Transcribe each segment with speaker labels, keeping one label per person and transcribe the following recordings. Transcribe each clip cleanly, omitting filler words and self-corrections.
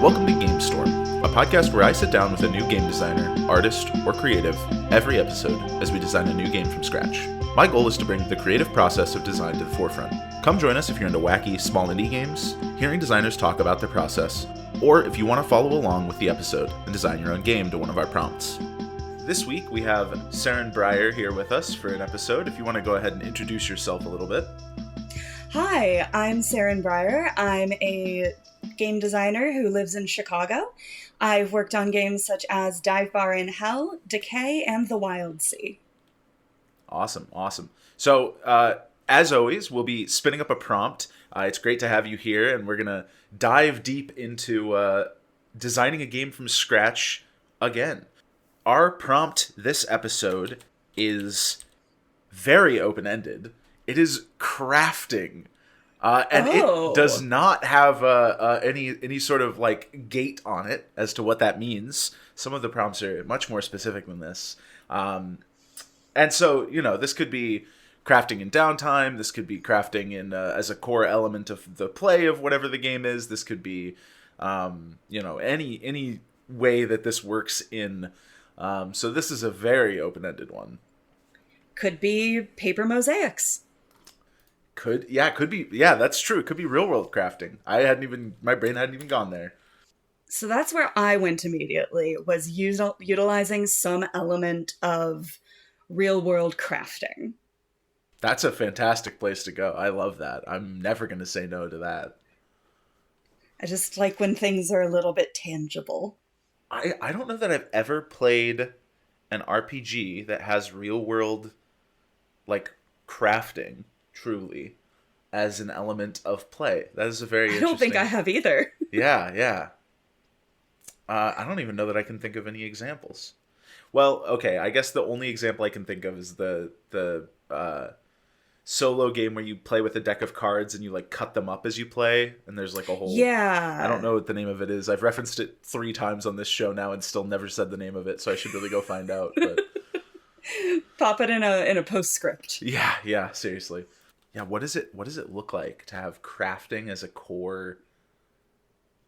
Speaker 1: Welcome to Game Storm, a podcast where I sit down with a new game designer, artist, or creative every episode as we design a new game from scratch. My goal is to bring the creative process of design to the forefront. Come join us if you're into wacky, small indie games, hearing designers talk about their process, or if you want to follow along with the episode and design your own game to one of our prompts. This week we have Seren Briar here with us for an episode. If you want to go ahead and introduce yourself a little bit.
Speaker 2: Hi, I'm Seren Briar. I'm a game designer who lives in Chicago. I've worked on games such as Dive Bar in Hell, Decay, and The Wild Sea.
Speaker 1: Awesome. So, as always, we'll be spinning up a prompt. It's great to have you here, and we're going to dive deep into designing a game from scratch again. Our prompt this episode is very open-ended. It is crafting. It does not have any sort of like gate on it as to what that means. Some of the prompts are much more specific than this. And so, this could be crafting in downtime. This could be crafting in as a core element of the play of whatever the game is. This could be, any way that this works in. So this is a very open-ended one.
Speaker 2: Could be paper mosaics.
Speaker 1: Could be. Yeah, that's true. It could be real world crafting. My brain hadn't even gone there.
Speaker 2: So that's where I went immediately, was utilizing some element of real world crafting.
Speaker 1: That's a fantastic place to go. I love that. I'm never going to say no to that.
Speaker 2: I just like when things are a little bit tangible.
Speaker 1: I don't know that I've ever played an RPG that has real world, like, crafting, truly, as an element of play. That is a very interesting...
Speaker 2: I don't think I have either.
Speaker 1: Yeah. I don't even know that I can think of any examples. Well, okay, I guess the only example I can think of is the solo game where you play with a deck of cards and you like cut them up as you play, and there's like a whole...
Speaker 2: Yeah.
Speaker 1: I don't know what the name of it is. I've referenced it 3 times on this show now and still never said the name of it, so I should really go find out. But
Speaker 2: pop it in a postscript.
Speaker 1: Yeah, seriously. Yeah, what does it look like to have crafting as a core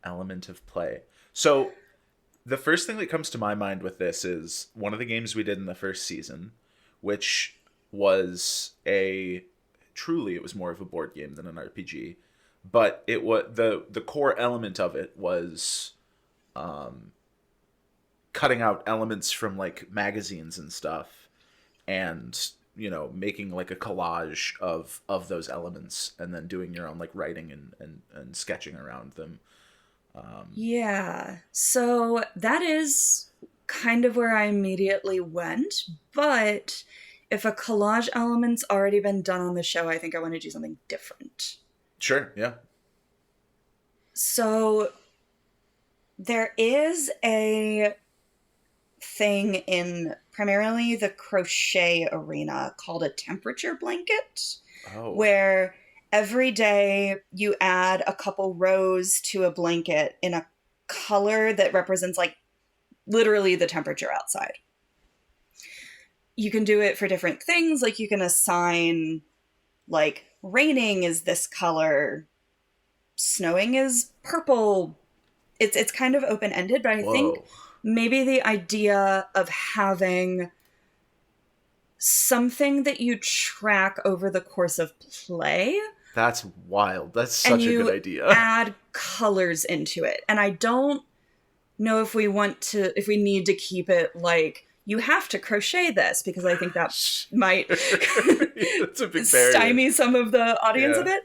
Speaker 1: element of play? So the first thing that comes to my mind with this is one of the games we did in the first season, which was it was more of a board game than an RPG, but it was the core element of it was cutting out elements from like magazines and stuff and making like a collage of those elements and then doing your own like writing and sketching around them.
Speaker 2: Yeah, so that is kind of where I immediately went, but if a collage element's already been done on the show, I think I want to do something different.
Speaker 1: Sure, yeah.
Speaker 2: So there is a thing in primarily the crochet arena called a temperature blanket, where every day you add a couple rows to a blanket in a color that represents like literally the temperature outside. You can do it for different things. Like you can assign like raining is this color, snowing is purple. It's kind of open-ended, but I think maybe the idea of having something that you track over the course of play.
Speaker 1: That's wild. That's such a good idea.
Speaker 2: Add colors into it. And I don't know if we need to keep it like, you have to crochet this, because I think that might
Speaker 1: that's a big barrier.
Speaker 2: Stymie some of the audience a bit.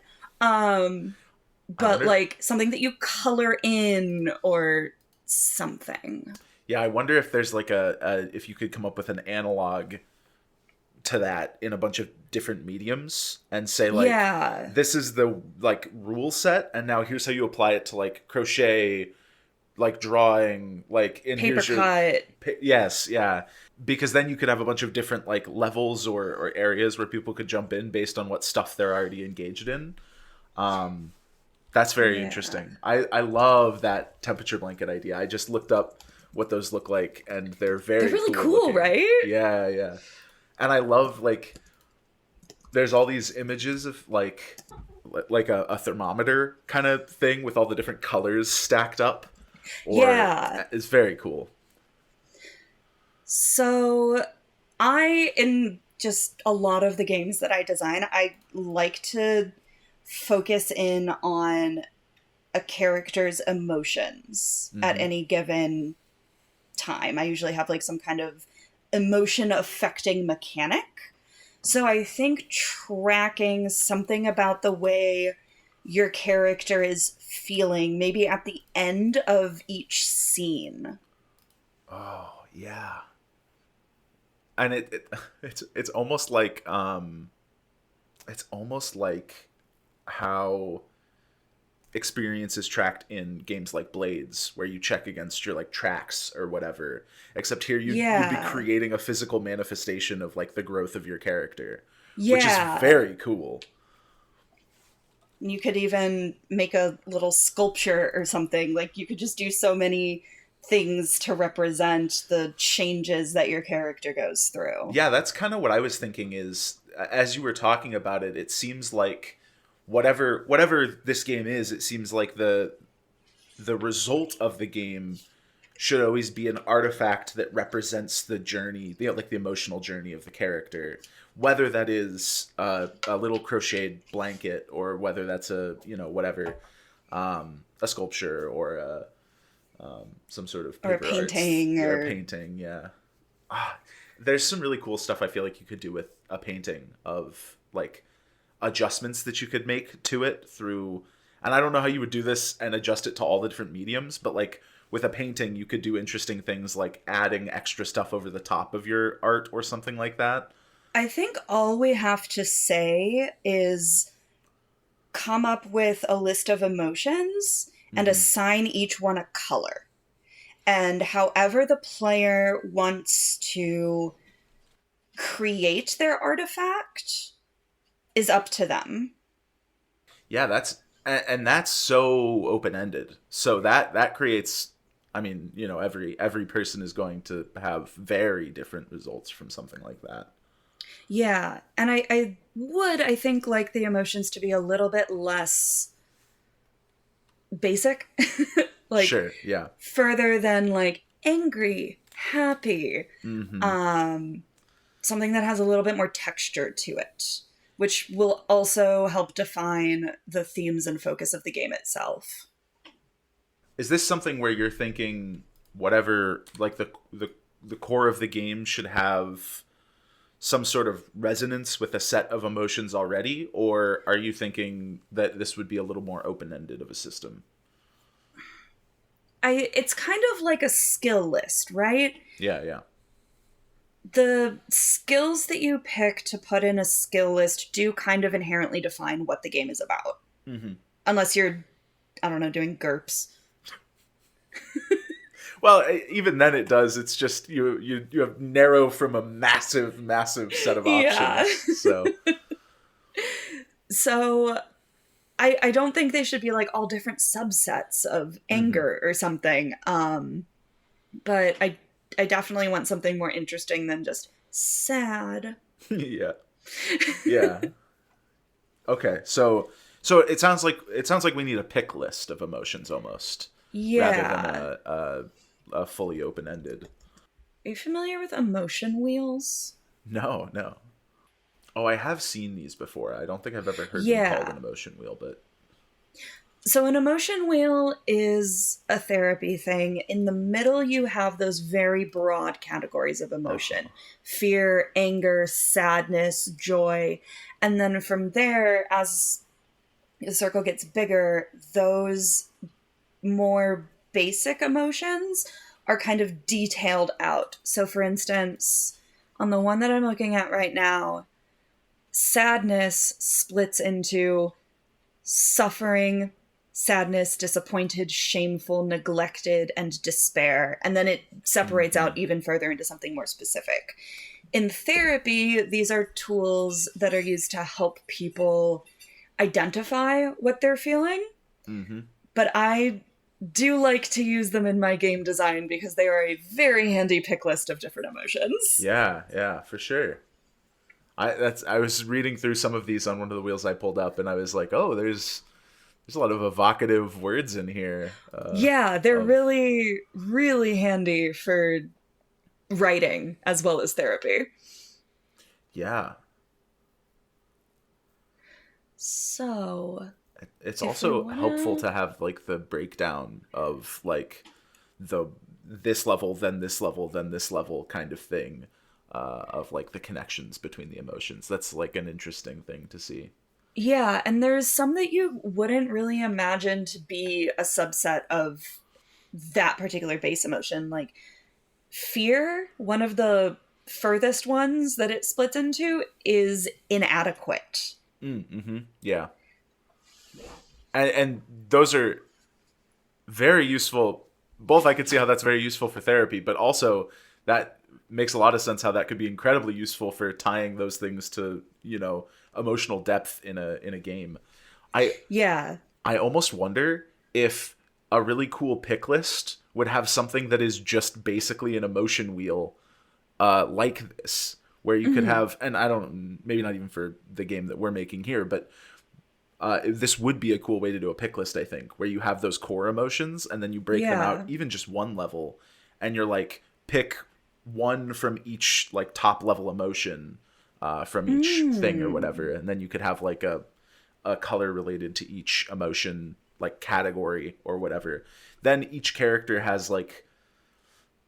Speaker 2: But like something that you color in or something.
Speaker 1: Yeah, I wonder if there's like if you could come up with an analog to that in a bunch of different mediums and say like, this is the like rule set, and now here's how you apply it to like crochet, like drawing, like in
Speaker 2: paper cut.
Speaker 1: Yes, yeah. Because then you could have a bunch of different like levels or areas where people could jump in based on what stuff they're already engaged in. That's very interesting. I love that temperature blanket idea. I just looked up what those look like, and they're
Speaker 2: really cool, right?
Speaker 1: Yeah. And I love like there's all these images of like a thermometer kind of thing with all the different colors stacked up. or
Speaker 2: Yeah.
Speaker 1: is very cool.
Speaker 2: So in just a lot of the games that I design, I like to focus in on a character's emotions at
Speaker 1: Hmm.
Speaker 2: any given time. I usually have like some kind of emotion affecting mechanic. So I think tracking something about the way your character is feeling, maybe at the end of each scene.
Speaker 1: Oh yeah, and it's almost like it's almost like how experience is tracked in games like Blades, where you check against your like tracks or whatever. Except here you'd be
Speaker 2: Yeah.
Speaker 1: creating a physical manifestation of like the growth of your character, which is
Speaker 2: Yeah.
Speaker 1: very cool.
Speaker 2: You could even make a little sculpture or something. Like you could just do so many things to represent the changes that your character goes through.
Speaker 1: Yeah, that's kind of what I was thinking is as you were talking about it, it seems like whatever this game is, it seems like the result of the game should always be an artifact that represents the journey, like the emotional journey of the character, whether that is a little crocheted blanket or whether that's a whatever, a sculpture or some sort of
Speaker 2: Or a
Speaker 1: paper arts
Speaker 2: painting
Speaker 1: or
Speaker 2: or
Speaker 1: painting. Yeah, there's some really cool stuff I feel like you could do with a painting of like adjustments that you could make to it through, and I don't know how you would do this and adjust it to all the different mediums, but like with a painting you could do interesting things like adding extra stuff over the top of your art or something like that.
Speaker 2: I think all we have to say is come up with a list of emotions and
Speaker 1: Hmm.
Speaker 2: assign each one a color. And however the player wants to create their artifact is up to them.
Speaker 1: Yeah, and that's so open-ended, so that creates, I mean, every person is going to have very different results from something like that.
Speaker 2: Yeah. And I think, like the emotions to be a little bit less basic. Like
Speaker 1: Sure, yeah.
Speaker 2: further than like angry, happy,
Speaker 1: Hmm.
Speaker 2: um, something that has a little bit more texture to it, which will also help define the themes and focus of the game itself.
Speaker 1: Is this something where you're thinking whatever, like the core of the game should have some sort of resonance with a set of emotions already, or are you thinking that this would be a little more open-ended of a system?
Speaker 2: It's kind of like a skill list, right?
Speaker 1: Yeah, yeah.
Speaker 2: The skills that you pick to put in a skill list do kind of inherently define what the game is about.
Speaker 1: Hmm.
Speaker 2: Unless you're, I don't know, doing GURPS.
Speaker 1: Well, even then it does. It's just you have narrow from a massive set of
Speaker 2: Yeah.
Speaker 1: options. So
Speaker 2: So I don't think they should be like all different subsets of
Speaker 1: hmm.
Speaker 2: anger or something. But I definitely want something more interesting than just sad.
Speaker 1: Yeah, yeah. Okay, so it sounds like we need a pick list of emotions almost, rather than
Speaker 2: Yeah.
Speaker 1: a fully open ended.
Speaker 2: Are you familiar with emotion wheels?
Speaker 1: No, no. Oh, I have seen these before. I don't think I've ever heard them called an
Speaker 2: Yeah.
Speaker 1: emotion wheel, but
Speaker 2: So an emotion wheel is a therapy thing. In the middle, you have those very broad categories of emotion:
Speaker 1: oh,
Speaker 2: fear, anger, sadness, joy. And then from there, as the circle gets bigger, those more basic emotions are kind of detailed out. So, for instance, on the one that I'm looking at right now, sadness splits into suffering, sadness, disappointed, shameful, neglected, and despair. And then it separates
Speaker 1: hmm,
Speaker 2: out even further into something more specific. In therapy, these are tools that are used to help people identify what they're feeling.
Speaker 1: hmm.
Speaker 2: But I do like to use them in my game design because they are a very handy pick list of different emotions.
Speaker 1: Yeah, yeah, for sure. I was reading through some of these on one of the wheels I pulled up, and I was like, oh, there's There's a lot of evocative words in here.
Speaker 2: Yeah, they're
Speaker 1: Of
Speaker 2: really, really handy for writing as well as therapy.
Speaker 1: Yeah.
Speaker 2: So,
Speaker 1: It's
Speaker 2: if we
Speaker 1: also helpful
Speaker 2: wanna.
Speaker 1: to have like the breakdown of like the this level, then this level, then this level kind of thing, of like the connections between the emotions. That's like an interesting thing to see.
Speaker 2: Yeah, and there's some that you wouldn't really imagine to be a subset of that particular base emotion. Like fear, one of the furthest ones that it splits into, is inadequate.
Speaker 1: Mm-hmm. Yeah, and those are very useful. Both I could see how that's very useful for therapy, but also that makes a lot of sense how that could be incredibly useful for tying those things to, emotional depth in a game. I
Speaker 2: Yeah.
Speaker 1: I almost wonder if a really cool pick list would have something that is just basically an emotion wheel, like this, where you could
Speaker 2: Mhm.
Speaker 1: have, and I don't, maybe not even for the game that we're making here, but this would be a cool way to do a pick list, I think, where you have those core emotions and then you break them out,
Speaker 2: Yeah.
Speaker 1: even just one level, and you're like, pick one from each like top level emotion, from each thing or
Speaker 2: Mm.
Speaker 1: whatever, and then you could have like a color related to each emotion, like category or whatever. Then each character has like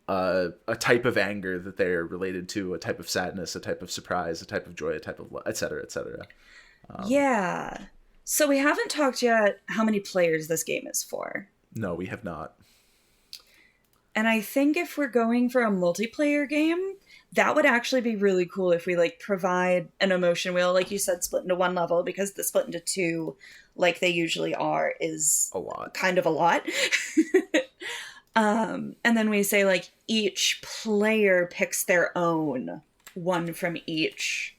Speaker 1: a type of anger that they're related to, a type of sadness, a type of surprise, a type of joy, a type of et cetera, et cetera.
Speaker 2: Yeah. So we haven't talked yet how many players this game is for.
Speaker 1: No, we have not.
Speaker 2: And I think if we're going for a multiplayer game, that would actually be really cool if we like provide an emotion wheel, like you said, split into one level, because the split into two, like they usually are, is
Speaker 1: A lot.
Speaker 2: kind of a lot. And then we say like each player picks their own one from each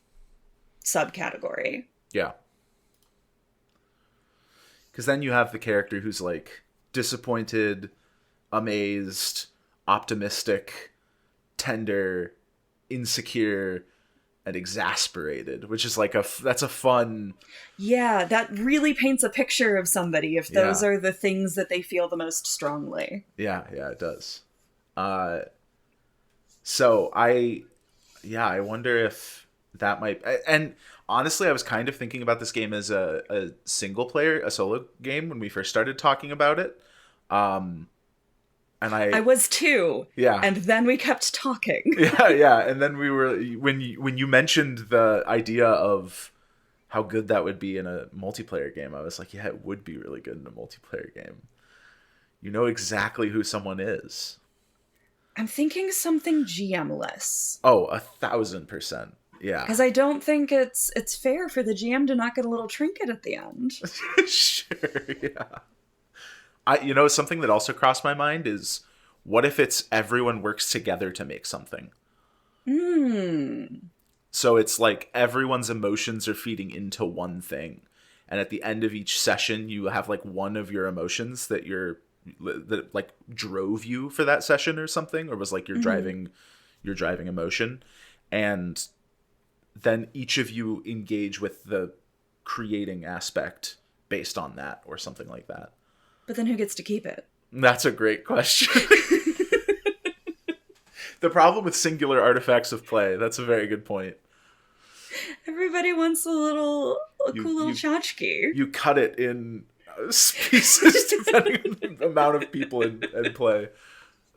Speaker 2: subcategory.
Speaker 1: Yeah. Because then you have the character who's like disappointed, amazed, optimistic, tender, insecure, and exasperated, which is like that's a fun.
Speaker 2: Yeah, that really paints a picture of somebody if those
Speaker 1: Yeah.
Speaker 2: are the things that they feel the most strongly.
Speaker 1: Yeah, it does. Uh, so I wonder if that might. And honestly, I was kind of thinking about this game as a single player, a solo game when we first started talking about it. Um, and
Speaker 2: I was too,
Speaker 1: yeah,
Speaker 2: and then we kept talking.
Speaker 1: yeah, and then we were when you mentioned the idea of how good that would be in a multiplayer game, I was like, yeah, it would be really good in a multiplayer game. You know exactly who someone is.
Speaker 2: I'm thinking something GM-less.
Speaker 1: Oh, 1,000%. Yeah.
Speaker 2: Because I don't think it's fair for the GM to not get a little trinket at the end.
Speaker 1: Sure, yeah. Something that also crossed my mind is, what if it's everyone works together to make something?
Speaker 2: Hmm.
Speaker 1: So it's like everyone's emotions are feeding into one thing. And at the end of each session, you have like one of your emotions that like drove you for that session or something, or was like
Speaker 2: Mm-hmm.
Speaker 1: your driving emotion. And then each of you engage with the creating aspect based on that or something like that.
Speaker 2: But then who gets to keep it?
Speaker 1: That's a great question. The problem with singular artifacts of play, that's a very good point.
Speaker 2: Everybody wants a
Speaker 1: You
Speaker 2: cool little
Speaker 1: you
Speaker 2: tchotchke.
Speaker 1: you cut it in pieces depending on the amount of people in play.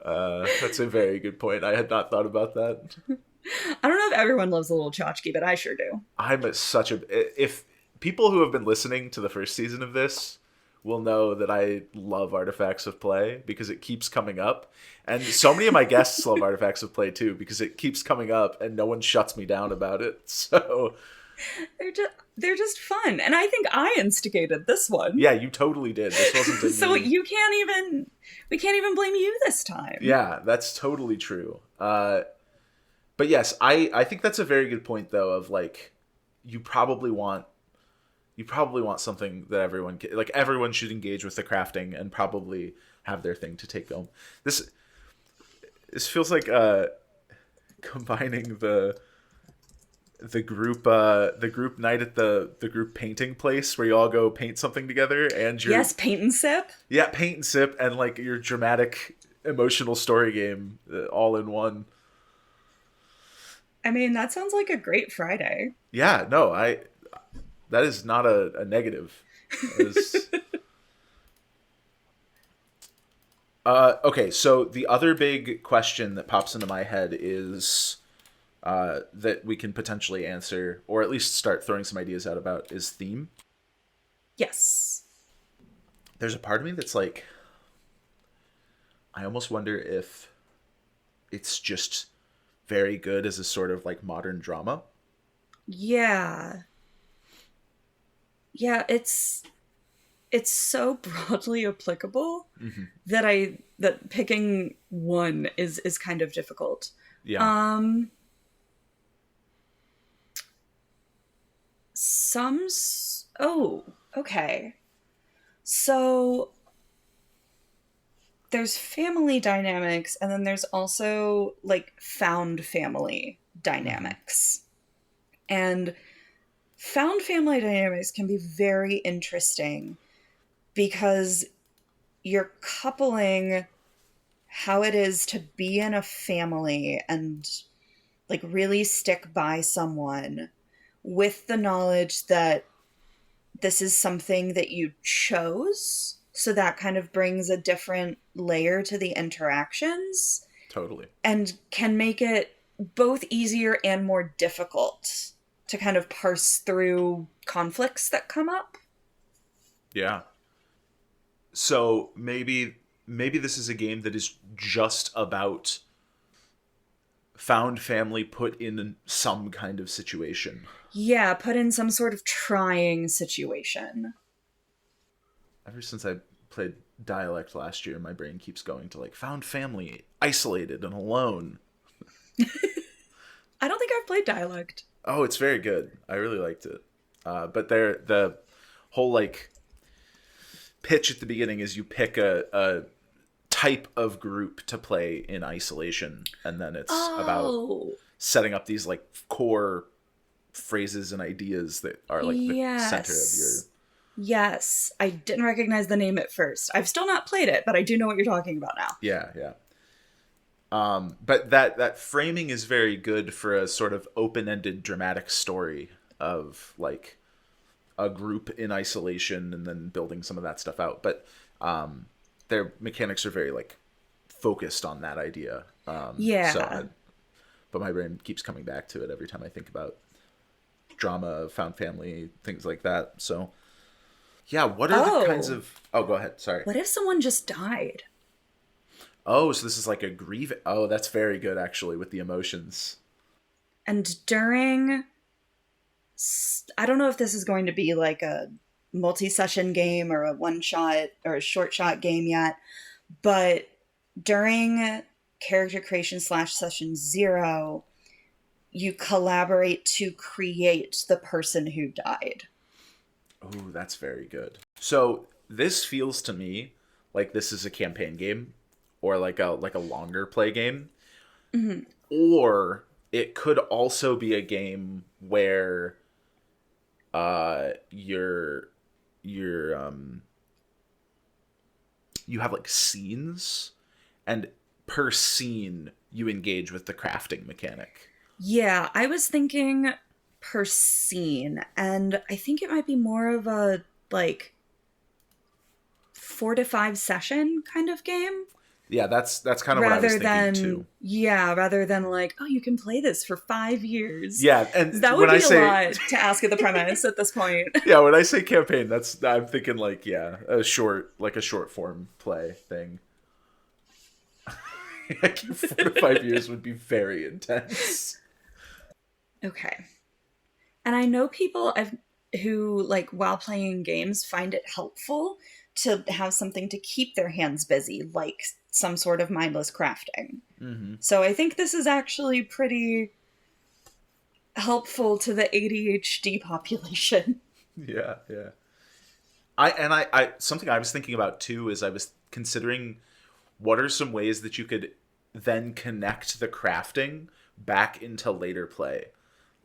Speaker 1: That's a very good point. I had not thought about that.
Speaker 2: I don't know if everyone loves a little tchotchke, but I sure do.
Speaker 1: Such a if people who have been listening to the first season of this will know that I love artifacts of play because it keeps coming up, and so many of my guests love artifacts of play too because it keeps coming up and no one shuts me down about it. So
Speaker 2: They're just fun, and I think I instigated this one.
Speaker 1: yeah, you totally did. This wasn't a
Speaker 2: So
Speaker 1: me.
Speaker 2: you can't even we can't even blame you this time.
Speaker 1: Yeah, that's totally true. But yes, I think that's a very good point though. Of like, you probably want you probably want something that like everyone should engage with the crafting and probably have their thing to take home. This feels like combining the group night at the group painting place where you all go paint something together, and your
Speaker 2: Yes, paint and sip.
Speaker 1: yeah, paint and sip, and like your dramatic emotional story game all in one.
Speaker 2: I mean, that sounds like a great Friday.
Speaker 1: Yeah, no, I that is not a negative. That is, okay, so the other big question that pops into my head is that we can potentially answer, or at least start throwing some ideas out about, is theme.
Speaker 2: Yes.
Speaker 1: There's a part of me that's like, I almost wonder if it's just very good as a sort of like modern drama.
Speaker 2: Yeah. Yeah, it's so broadly applicable
Speaker 1: Mm-hmm.
Speaker 2: that picking one is kind of difficult.
Speaker 1: Yeah.
Speaker 2: Um oh, okay. So there's family dynamics, and then there's also like found family
Speaker 1: Mm-hmm.
Speaker 2: dynamics. And found family dynamics can be very interesting because you're coupling how it is to be in a family and like really stick by someone with the knowledge that this is something that you chose. So that kind of brings a different layer to the interactions
Speaker 1: Totally.
Speaker 2: and can make it both easier and more difficult to kind of parse through conflicts that come up.
Speaker 1: Yeah. So maybe this is a game that is just about found family put in some kind of situation.
Speaker 2: Yeah, put in some sort of trying situation.
Speaker 1: Ever since I played Dialect last year, my brain keeps going to like found family, isolated and alone.
Speaker 2: I don't think I've played Dialect.
Speaker 1: Oh, it's very good. I really liked it. But the whole like pitch at the beginning is you pick a type of group to play in isolation, and then it's about
Speaker 2: Oh,
Speaker 1: setting up these like core phrases and ideas that are like the center of your.
Speaker 2: yes. Yes. I didn't recognize the name at first. I've still not played it, but I do know what you're talking about now.
Speaker 1: Yeah, yeah. But that framing is very good for a sort of open-ended dramatic story of like a group in isolation and then building some of that stuff out. But their mechanics are very like focused on that idea.
Speaker 2: Yeah.
Speaker 1: But my brain keeps coming back to it every time I think about drama, found family, things like that. So yeah, what are the kinds
Speaker 2: Oh,
Speaker 1: of? Oh, go ahead. Sorry.
Speaker 2: what if someone just died?
Speaker 1: Oh, so this is like a grieve. Oh, that's very good actually with the emotions.
Speaker 2: And I don't know if this is going to be like a multi session game or a one shot or a short shot game yet, but during character creation slash session zero, you collaborate to create the person who died.
Speaker 1: Oh, that's very good. So this feels to me like this is a campaign game, or like a longer play game,
Speaker 2: Mhm.
Speaker 1: or it could also be a game where you're you have like scenes, and per scene you engage with the crafting mechanic.
Speaker 2: Yeah, I was thinking per scene, and I think it might be more of a like 4 to 5 session kind of game
Speaker 1: Yeah, that's kind of what I was thinking too.
Speaker 2: rather than like, oh, you can play this for 5 years.
Speaker 1: Yeah, and
Speaker 2: That would
Speaker 1: when I
Speaker 2: be a
Speaker 1: say
Speaker 2: lot to ask at the premise at this point.
Speaker 1: yeah, when I say campaign, that's I'm thinking like yeah, a short form play thing. Like 4 to 5 years would be very intense.
Speaker 2: Okay. And I know people who like while playing games find it helpful to have something to keep their hands busy, like some sort of mindless crafting.
Speaker 1: Mm-hmm.
Speaker 2: So I think this is actually pretty helpful to the ADHD population.
Speaker 1: Yeah, yeah. I something I was thinking about too is I was considering what are some ways that you could then connect the crafting back into later play.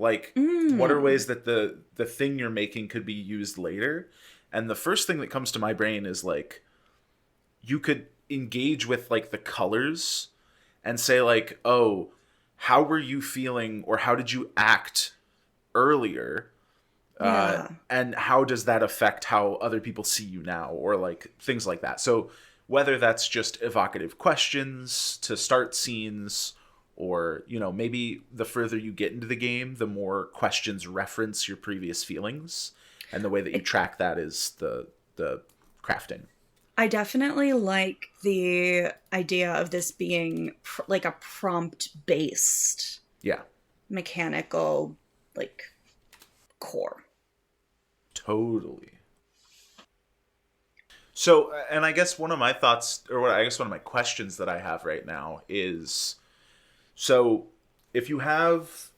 Speaker 1: Like, what are ways that the thing you're making could be used later? And the first thing that comes to my brain is like, you could engage with like the colors and say like, oh, how were you feeling, or how did you act earlier,
Speaker 2: Yeah.
Speaker 1: and how does that affect how other people see you now, or like things like that. So whether that's just evocative questions to start scenes, or maybe the further you get into the game, the more questions reference your previous feelings, and the way that you track that is the crafting.
Speaker 2: I definitely like the idea of this being like a prompt based
Speaker 1: Yeah,
Speaker 2: mechanical like core.
Speaker 1: totally. So, and I guess one of my thoughts, or I guess one of my questions that I have right now is, so if you have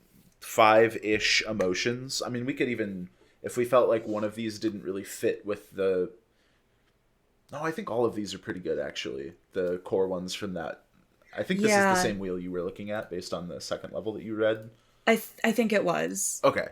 Speaker 1: five-ish emotions, I mean, we could even, if we felt like one of these didn't really fit with the, no, I think all of these are pretty good, actually. The core ones from that. I think this is the
Speaker 2: Yeah,
Speaker 1: same wheel you were looking at based on the second level that you read.
Speaker 2: I think it was.
Speaker 1: Okay.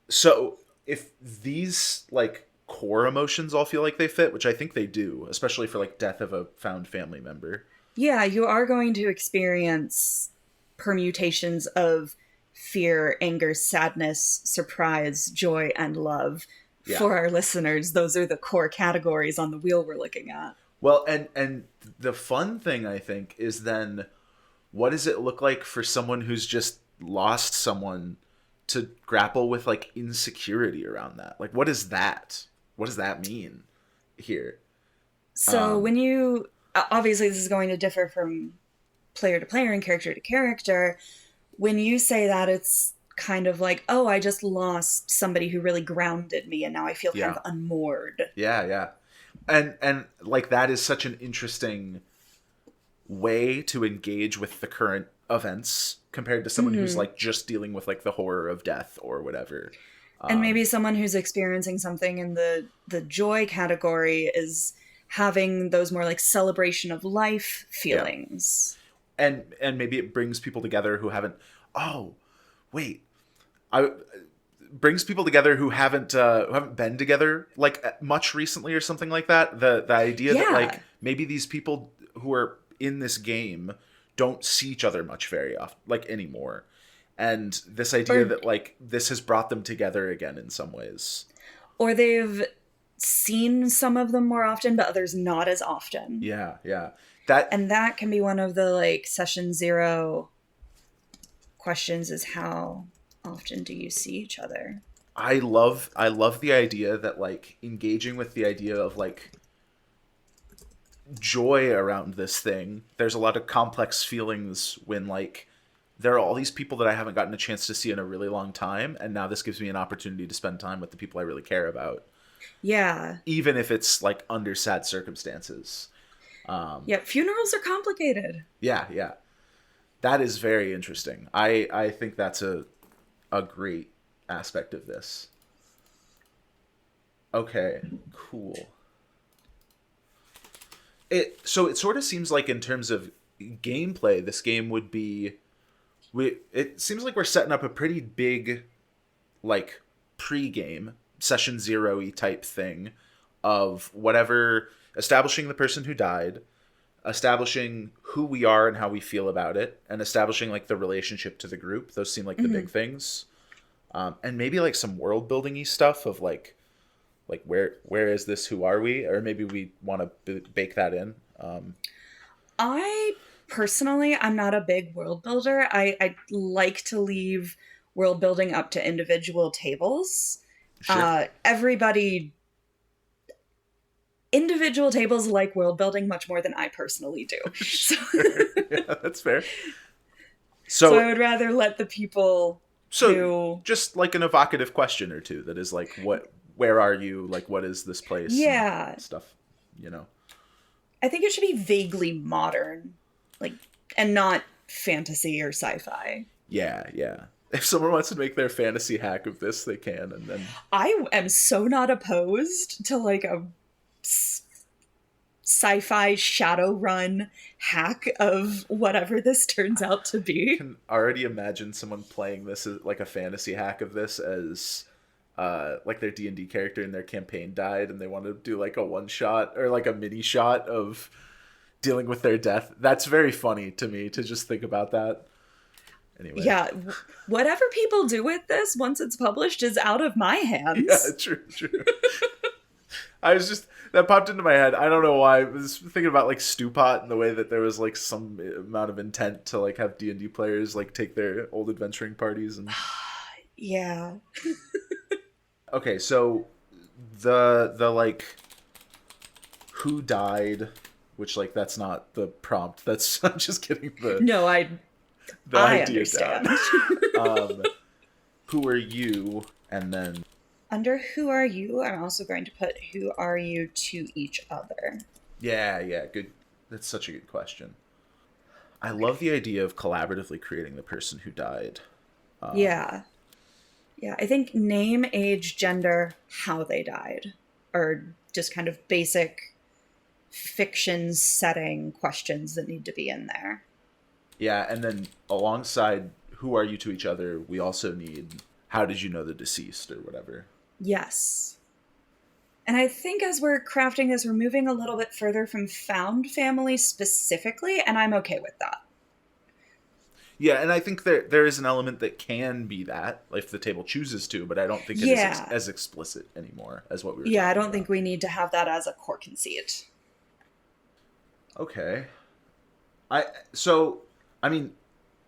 Speaker 1: So if these like core emotions all feel like they fit, which I think they do, especially for like death of a found family member.
Speaker 2: Yeah, you are going to experience permutations of fear, anger, sadness, surprise, joy, and love.
Speaker 1: Yeah.
Speaker 2: For our listeners, those are the core categories on the wheel we're looking at.
Speaker 1: Well, and the fun thing I think is then, what does it look like for someone who's just lost someone to grapple with like insecurity around that? Like, what is that? What does that mean here?
Speaker 2: So when you obviously this is going to differ from player to player and character to character. When you say that, it's kind of like, oh, I just lost somebody who really grounded me and now I feel kind
Speaker 1: Yeah.
Speaker 2: of unmoored.
Speaker 1: Yeah, yeah. And like that is such an interesting way to engage with the current events compared to someone who's like just dealing with like the horror of death or whatever.
Speaker 2: And maybe someone who's experiencing something in the joy category is having those more like celebration of life
Speaker 1: Yeah.
Speaker 2: feelings.
Speaker 1: And maybe it brings people together who haven't, oh, wait. I brings people together who haven't been together like much recently or something like that. The idea that
Speaker 2: Yeah.
Speaker 1: like maybe these people who are in this game don't see each other much very often, like anymore. And this idea
Speaker 2: Or
Speaker 1: that like this has brought them together again in some ways.
Speaker 2: or they've seen some of them more often, but others not as often.
Speaker 1: Yeah, yeah. That
Speaker 2: And that can be one of the like session zero questions is how often do you see each other?
Speaker 1: I love the idea that like engaging with the idea of like joy around this thing. There's a lot of complex feelings when like there are all these people that I haven't gotten a chance to see in a really long time, and now this gives me an opportunity to spend time with the people I really care about,
Speaker 2: Yeah.
Speaker 1: even if it's like under sad circumstances.
Speaker 2: Yeah, funerals are complicated.
Speaker 1: Yeah, yeah. That is very interesting. I think that's a great aspect of this. Okay, cool. It sort of seems like in terms of gameplay, this game would be it seems like we're setting up a pretty big like pre-game session zero-y type thing of whatever, establishing the person who died, establishing who we are and how we feel about it, and establishing like the relationship to the group. Those seem like the big things. And maybe like some world building-y stuff of like where is this, who are we, or maybe we want to bake that in.
Speaker 2: I personally, I'm not a big world builder. I like to leave world building up to individual tables.
Speaker 1: Sure.
Speaker 2: Everybody, individual tables like world building much more than I personally do. So,
Speaker 1: Yeah, that's fair.
Speaker 2: so I
Speaker 1: So
Speaker 2: would rather let the people
Speaker 1: so
Speaker 2: who,
Speaker 1: just like an evocative question or two that is like, where are you, like what is this place, and
Speaker 2: yeah,
Speaker 1: stuff, you know.
Speaker 2: I think it should be vaguely modern, like, and not fantasy or sci-fi.
Speaker 1: Yeah, yeah. If someone wants to make their fantasy hack of this, they can, and then
Speaker 2: I am so not opposed to like a sci-fi Shadowrun hack of whatever this turns out to
Speaker 1: I
Speaker 2: be.
Speaker 1: can already imagine someone playing this as like a fantasy hack of this as like their D&D character in their campaign died and they want to do like a one shot or like a mini shot of dealing with their death. That's very funny to me to just think about that. Anyway.
Speaker 2: Yeah, whatever people do with this once it's published is out of my
Speaker 1: Yeah,
Speaker 2: hands.
Speaker 1: true, true. I was just that popped into my head. I don't know why. I was thinking about like Stew Pot and the way that there was like some amount of intent to like have D&D players like take their old adventuring parties and
Speaker 2: Yeah.
Speaker 1: okay, so the like who died, which like that's not the prompt. That's I'm just getting
Speaker 2: No,
Speaker 1: the
Speaker 2: I
Speaker 1: idea
Speaker 2: understand.
Speaker 1: down. Who are you? And then
Speaker 2: Under who are you, I'm also going to put who are you to each other.
Speaker 1: yeah, good. That's such a good question. I love the idea of collaboratively creating the person who died.
Speaker 2: Yeah. Yeah, I think name, age, gender, how they died are just kind of basic fiction setting questions that need to be in there.
Speaker 1: Yeah, and then alongside who are you to each other, we also need how did you know the deceased or whatever.
Speaker 2: Yes. And I think as we're crafting this, we're moving a little bit further from found family specifically, and I'm okay with that.
Speaker 1: Yeah, and I think there is an element that can be that, if the table chooses to, but I don't think it is as explicit anymore as what we were talking
Speaker 2: I don't
Speaker 1: about.
Speaker 2: think we need to have that as a core conceit.
Speaker 1: Okay. I mean,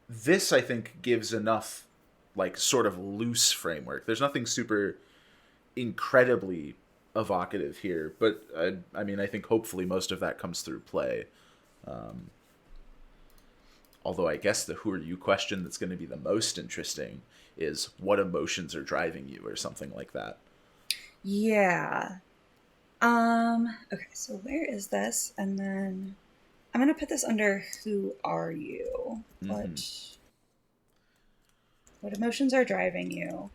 Speaker 1: this I think gives enough like sort of loose framework. There's nothing super incredibly evocative here, but I mean, I think hopefully most of that comes through play. Although I guess the who are you question that's going to be the most interesting is what emotions are driving you or something like that.
Speaker 2: Yeah. Okay, so where is this? And then I'm going to put this under who are you? What emotions are driving you?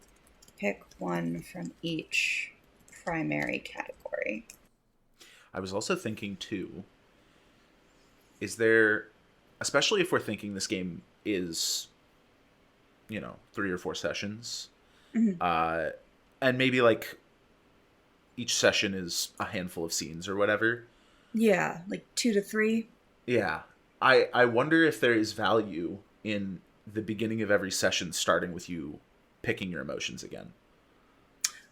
Speaker 2: Pick one from each primary category.
Speaker 1: I was also thinking too, is there, especially if we're thinking this game is, 3 or 4 sessions, and maybe like each session is a handful of scenes or whatever.
Speaker 2: Yeah, like 2 to 3.
Speaker 1: Yeah. I wonder if there is value in the beginning of every session starting with you picking your emotions again.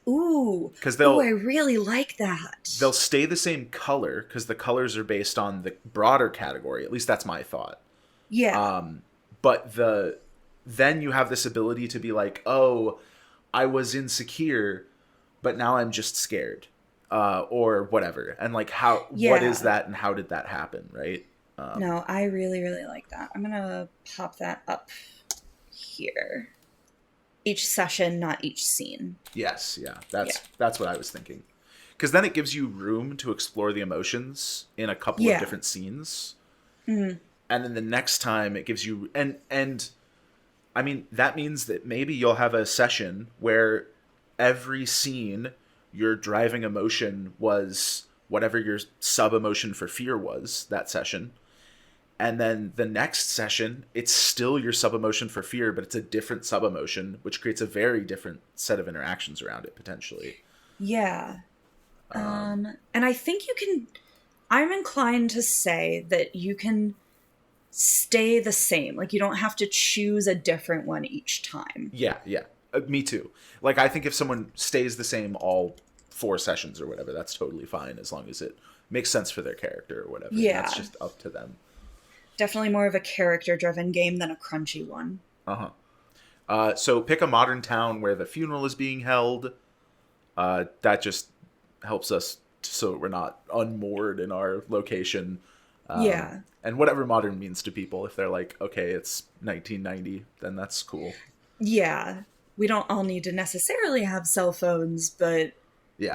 Speaker 2: Ooh,
Speaker 1: because
Speaker 2: I really like that.
Speaker 1: They'll stay the same color because the colors are based on the broader category. At least that's my thought.
Speaker 2: Yeah.
Speaker 1: But then you have this ability to be like, oh, I was insecure, but now I'm just scared, or whatever. And like, what is that, and how did that happen, right?
Speaker 2: No, I really, really like that. I'm gonna pop that up here. Each session, not each scene.
Speaker 1: Yes, yeah, that's what I was thinking. Because then it gives you room to explore the emotions in a couple of different scenes, and then the next time it gives you and I mean that means that maybe you'll have a session where every scene your driving emotion was whatever your sub emotion for fear was that session. And then the next session, it's still your sub-emotion for fear, but it's a different sub-emotion, which creates a very different set of interactions around it, potentially.
Speaker 2: Yeah. And I think I'm inclined to say that you can stay the same. Like, you don't have to choose a different one each time.
Speaker 1: Yeah. Me too. Like, I think if someone stays the same all 4 sessions or whatever, that's totally fine, as long as it makes sense for their character or whatever.
Speaker 2: Yeah.
Speaker 1: That's just up to them.
Speaker 2: Definitely more of a character-driven game than a crunchy one.
Speaker 1: So pick a modern town where the funeral is being held. That just helps us so we're not unmoored in our location. And whatever modern means to people, if they're like, okay, it's 1990, then that's cool.
Speaker 2: Yeah. We don't all need to necessarily have cell phones, but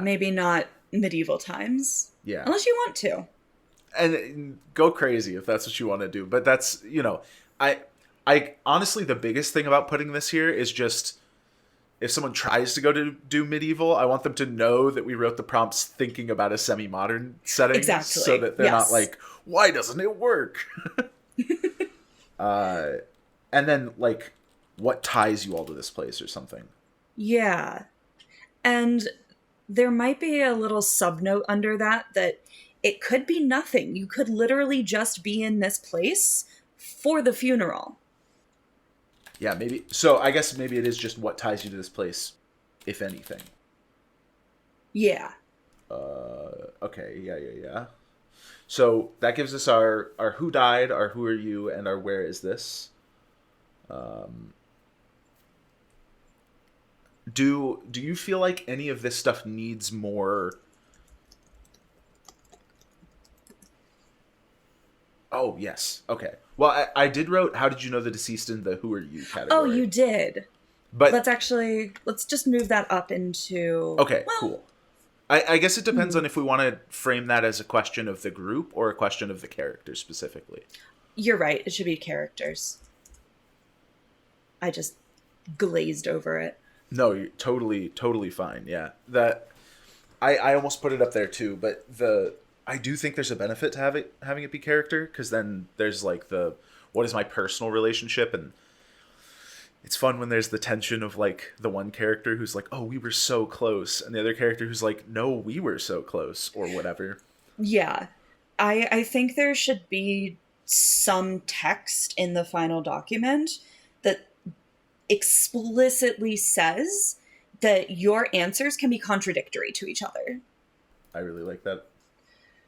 Speaker 2: maybe not medieval times.
Speaker 1: Yeah.
Speaker 2: Unless you want to.
Speaker 1: And go crazy if that's what you want to do. But that's, I honestly, the biggest thing about putting this here is just if someone tries to go to do medieval, I want them to know that we wrote the prompts thinking about a semi-modern setting, so
Speaker 2: Exactly.
Speaker 1: that they're not
Speaker 2: Yes.
Speaker 1: like, why doesn't it work? uh, and then like, what ties you all to this place or something?
Speaker 2: Yeah. And there might be a little subnote under that it could be nothing. You could literally just be in this place for the funeral.
Speaker 1: Yeah, maybe. So I guess maybe it is just what ties you to this place, if anything.
Speaker 2: Yeah.
Speaker 1: Okay. Yeah. So that gives us our who died, our who are you, and our where is this. Um, do you feel like any of this stuff needs more? Oh yes. Okay. Well, I did wrote how did you know the deceased in the who are you
Speaker 2: Oh,
Speaker 1: category.
Speaker 2: you did.
Speaker 1: But
Speaker 2: Let's just move that up into,
Speaker 1: okay,
Speaker 2: well,
Speaker 1: cool. I guess it depends on if we want to frame that as a question of the group or a question of the character specifically.
Speaker 2: you're right. It should be characters. I just glazed over it.
Speaker 1: No, you're totally fine. Yeah, that I almost put it up there too, but I do think there's a benefit to having it be character, because then there's like the what is my personal relationship, and it's fun when there's the tension of like the one character who's like, oh, we were so close, and the other character who's like, no, we were so close, or whatever.
Speaker 2: Yeah. I think there should be some text in the final document that explicitly says that your answers can be contradictory to each other.
Speaker 1: I really like that.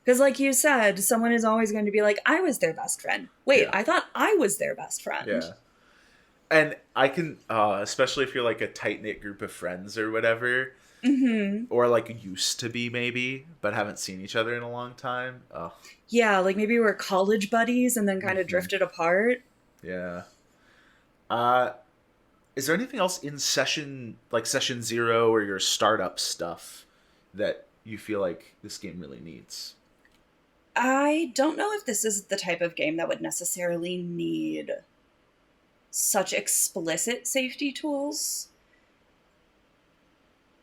Speaker 2: Because, like you said, someone is always going to be like, I was their best friend. Wait,
Speaker 1: Yeah.
Speaker 2: I thought I was their best friend.
Speaker 1: Yeah. And I can, especially if you're like a tight knit group of friends or whatever, or like used to be maybe, but haven't seen each other in a long time. Oh,
Speaker 2: Yeah, like maybe we're college buddies and then kind of drifted apart.
Speaker 1: yeah. Uh, is there anything else in session 0 or your startup stuff that you feel like this game really needs?
Speaker 2: I don't know if this is the type of game that would necessarily need such explicit safety tools,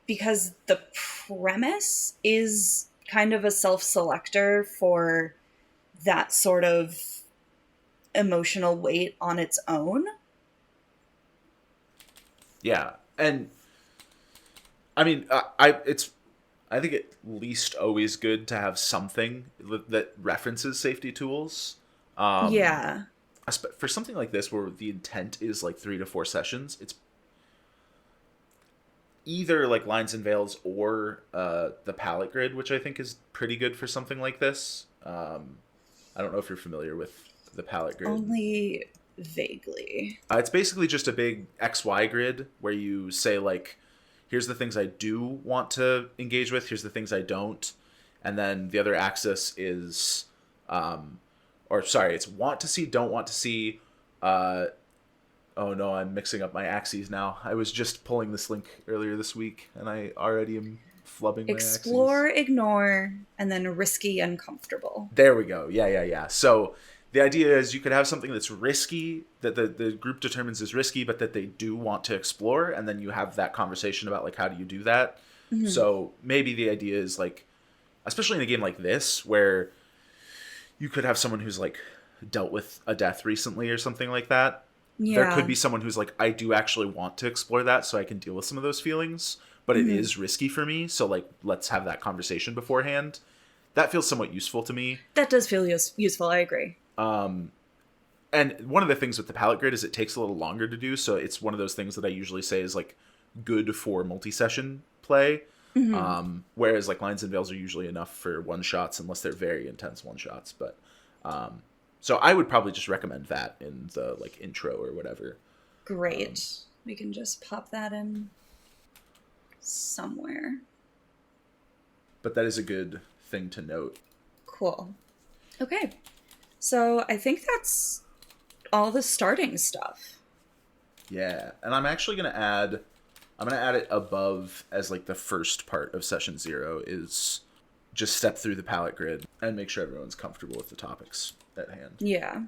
Speaker 2: because the premise is kind of a self-selector for that sort of emotional weight on its own.
Speaker 1: Yeah, and I mean, I think at least always good to have something that references safety tools.
Speaker 2: Yeah.
Speaker 1: For something like this where the intent is like 3 to 4 sessions, it's either like Lines and Veils or the palette grid, which I think is pretty good for something like this. I don't know if you're familiar with the palette grid.
Speaker 2: Only vaguely.
Speaker 1: It's basically just a big XY grid where you say like, here's the things I do want to engage with, here's the things I don't, and then the other axis is it's want to see, don't want to see. Oh no, I'm mixing up my axes now. I was just pulling this link earlier this week, and I already am flubbing my axes.
Speaker 2: Explore, ignore, and then risky, uncomfortable.
Speaker 1: There we go. Yeah. So the idea is you could have something that's risky, that the group determines is risky, but that they do want to explore, and then you have that conversation about like, how do you do that? Mm-hmm. So maybe the idea is like, especially in a game like this where you could have someone who's like dealt with a death recently or something like that. Yeah. There could be someone who's like, I do actually want to explore that so I can deal with some of those feelings, but it is risky for me. So like, let's have that conversation beforehand. That feels somewhat useful to me.
Speaker 2: That does feel useful. I agree.
Speaker 1: And one of the things with the palette grid is it takes a little longer to do. So it's one of those things that I usually say is like good for multi-session play. Mm-hmm. Whereas like Lines and Veils are usually enough for one shots unless they're very intense one shots. But, so I would probably just recommend that in the like intro or whatever.
Speaker 2: Great. We can just pop that in somewhere.
Speaker 1: But that is a good thing to note.
Speaker 2: Cool. Okay. So I think that's all the starting stuff.
Speaker 1: Yeah. And I'm actually going to add it above as like the first part of session 0 is just step through the palette grid and make sure everyone's comfortable with the topics at hand.
Speaker 2: Yeah.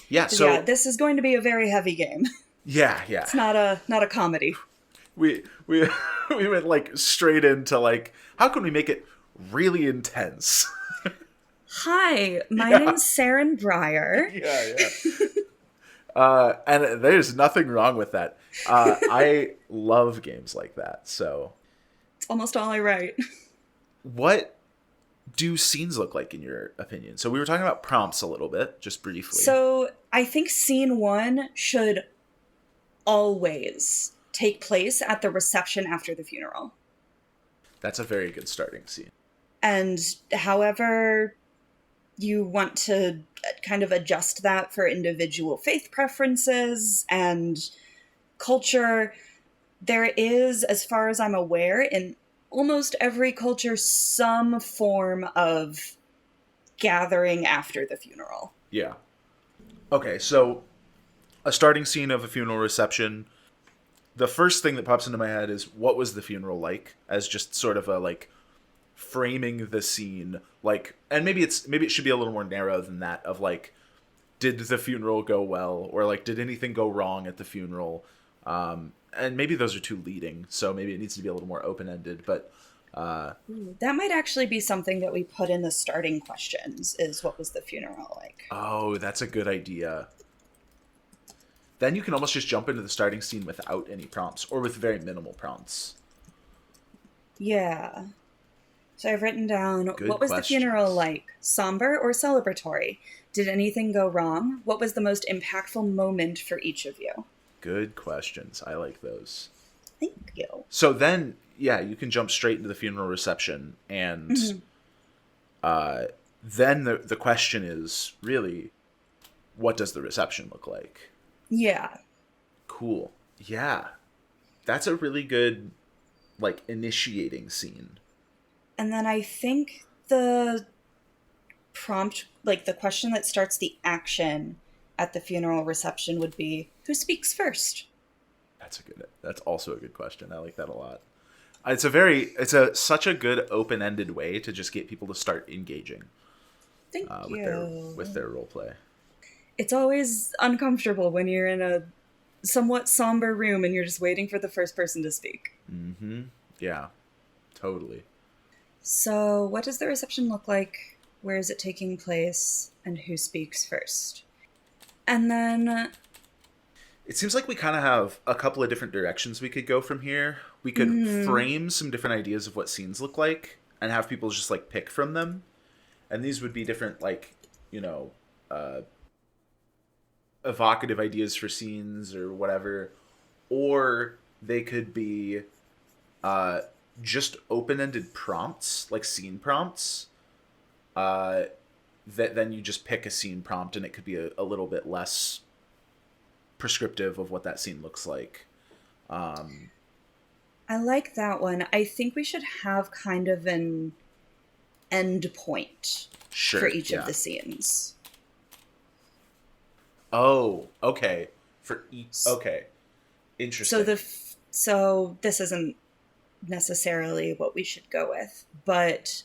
Speaker 1: Yeah. So
Speaker 2: yeah, this is going to be a very heavy game.
Speaker 1: Yeah.
Speaker 2: It's not a comedy.
Speaker 1: we we went like straight into like how can we make it really intense?
Speaker 2: Hi, my
Speaker 1: Yeah,
Speaker 2: name's Seren Briar.
Speaker 1: yeah. And there's nothing wrong with that. I love games like that. So,
Speaker 2: It's almost all I write.
Speaker 1: what do scenes look like in your opinion? So we were talking about prompts a little bit, just briefly.
Speaker 2: So I think scene one should always take place at the reception after the funeral.
Speaker 1: That's a very good starting scene.
Speaker 2: And however you want to kind of adjust that for individual faith preferences and culture, there is, as far as I'm aware, in almost every culture, some form of gathering after the funeral.
Speaker 1: Yeah. Okay, so a starting scene of a funeral reception. The first thing that pops into my head is what was the funeral like, as just sort of a like framing the scene, like, and maybe it should be a little more narrow than that, of like, did the funeral go well, or like did anything go wrong at the funeral, and maybe those are too leading, so maybe it needs to be a little more open-ended, but
Speaker 2: That might actually be something that we put in the starting questions, is what was the funeral like?
Speaker 1: oh, that's a good idea. Then you can almost just jump into the starting scene without any prompts, or with very minimal prompts.
Speaker 2: Yeah. So I've written down,
Speaker 1: Good
Speaker 2: what was the
Speaker 1: questions.
Speaker 2: funeral like? Somber or celebratory? Did anything go wrong? What was the most impactful moment for each of you?
Speaker 1: Good questions. I like those.
Speaker 2: Thank you.
Speaker 1: So then, yeah, you can jump straight into the funeral reception, and then the question is really, what does the reception look like?
Speaker 2: Yeah.
Speaker 1: Cool. Yeah, that's a really good like initiating scene.
Speaker 2: And then I think the prompt, like the question that starts the action at the funeral reception would be, who speaks first?
Speaker 1: That's also a good question. I like that a lot. Such a good open-ended way to just get people to start engaging
Speaker 2: Thank you.
Speaker 1: with their role play.
Speaker 2: It's always uncomfortable when you're in a somewhat somber room and you're just waiting for the first person to speak.
Speaker 1: Mm-hmm. Yeah, totally.
Speaker 2: So, what does the reception look like? Where is it taking place? And who speaks first? And then,
Speaker 1: It seems like we kind of have a couple of different directions we could go from here. We could frame some different ideas of what scenes look like and have people just like pick from them. And these would be different, like, you know, evocative ideas for scenes or whatever. Or they could be just open-ended prompts, like scene prompts. That then you just pick a scene prompt and it could be a little bit less prescriptive of what that scene looks like.
Speaker 2: I like that one. I think we should have kind of an end point
Speaker 1: Sure.
Speaker 2: for each
Speaker 1: Yeah.
Speaker 2: of the scenes.
Speaker 1: Oh, okay. Okay. Interesting.
Speaker 2: So this isn't necessarily what we should go with, but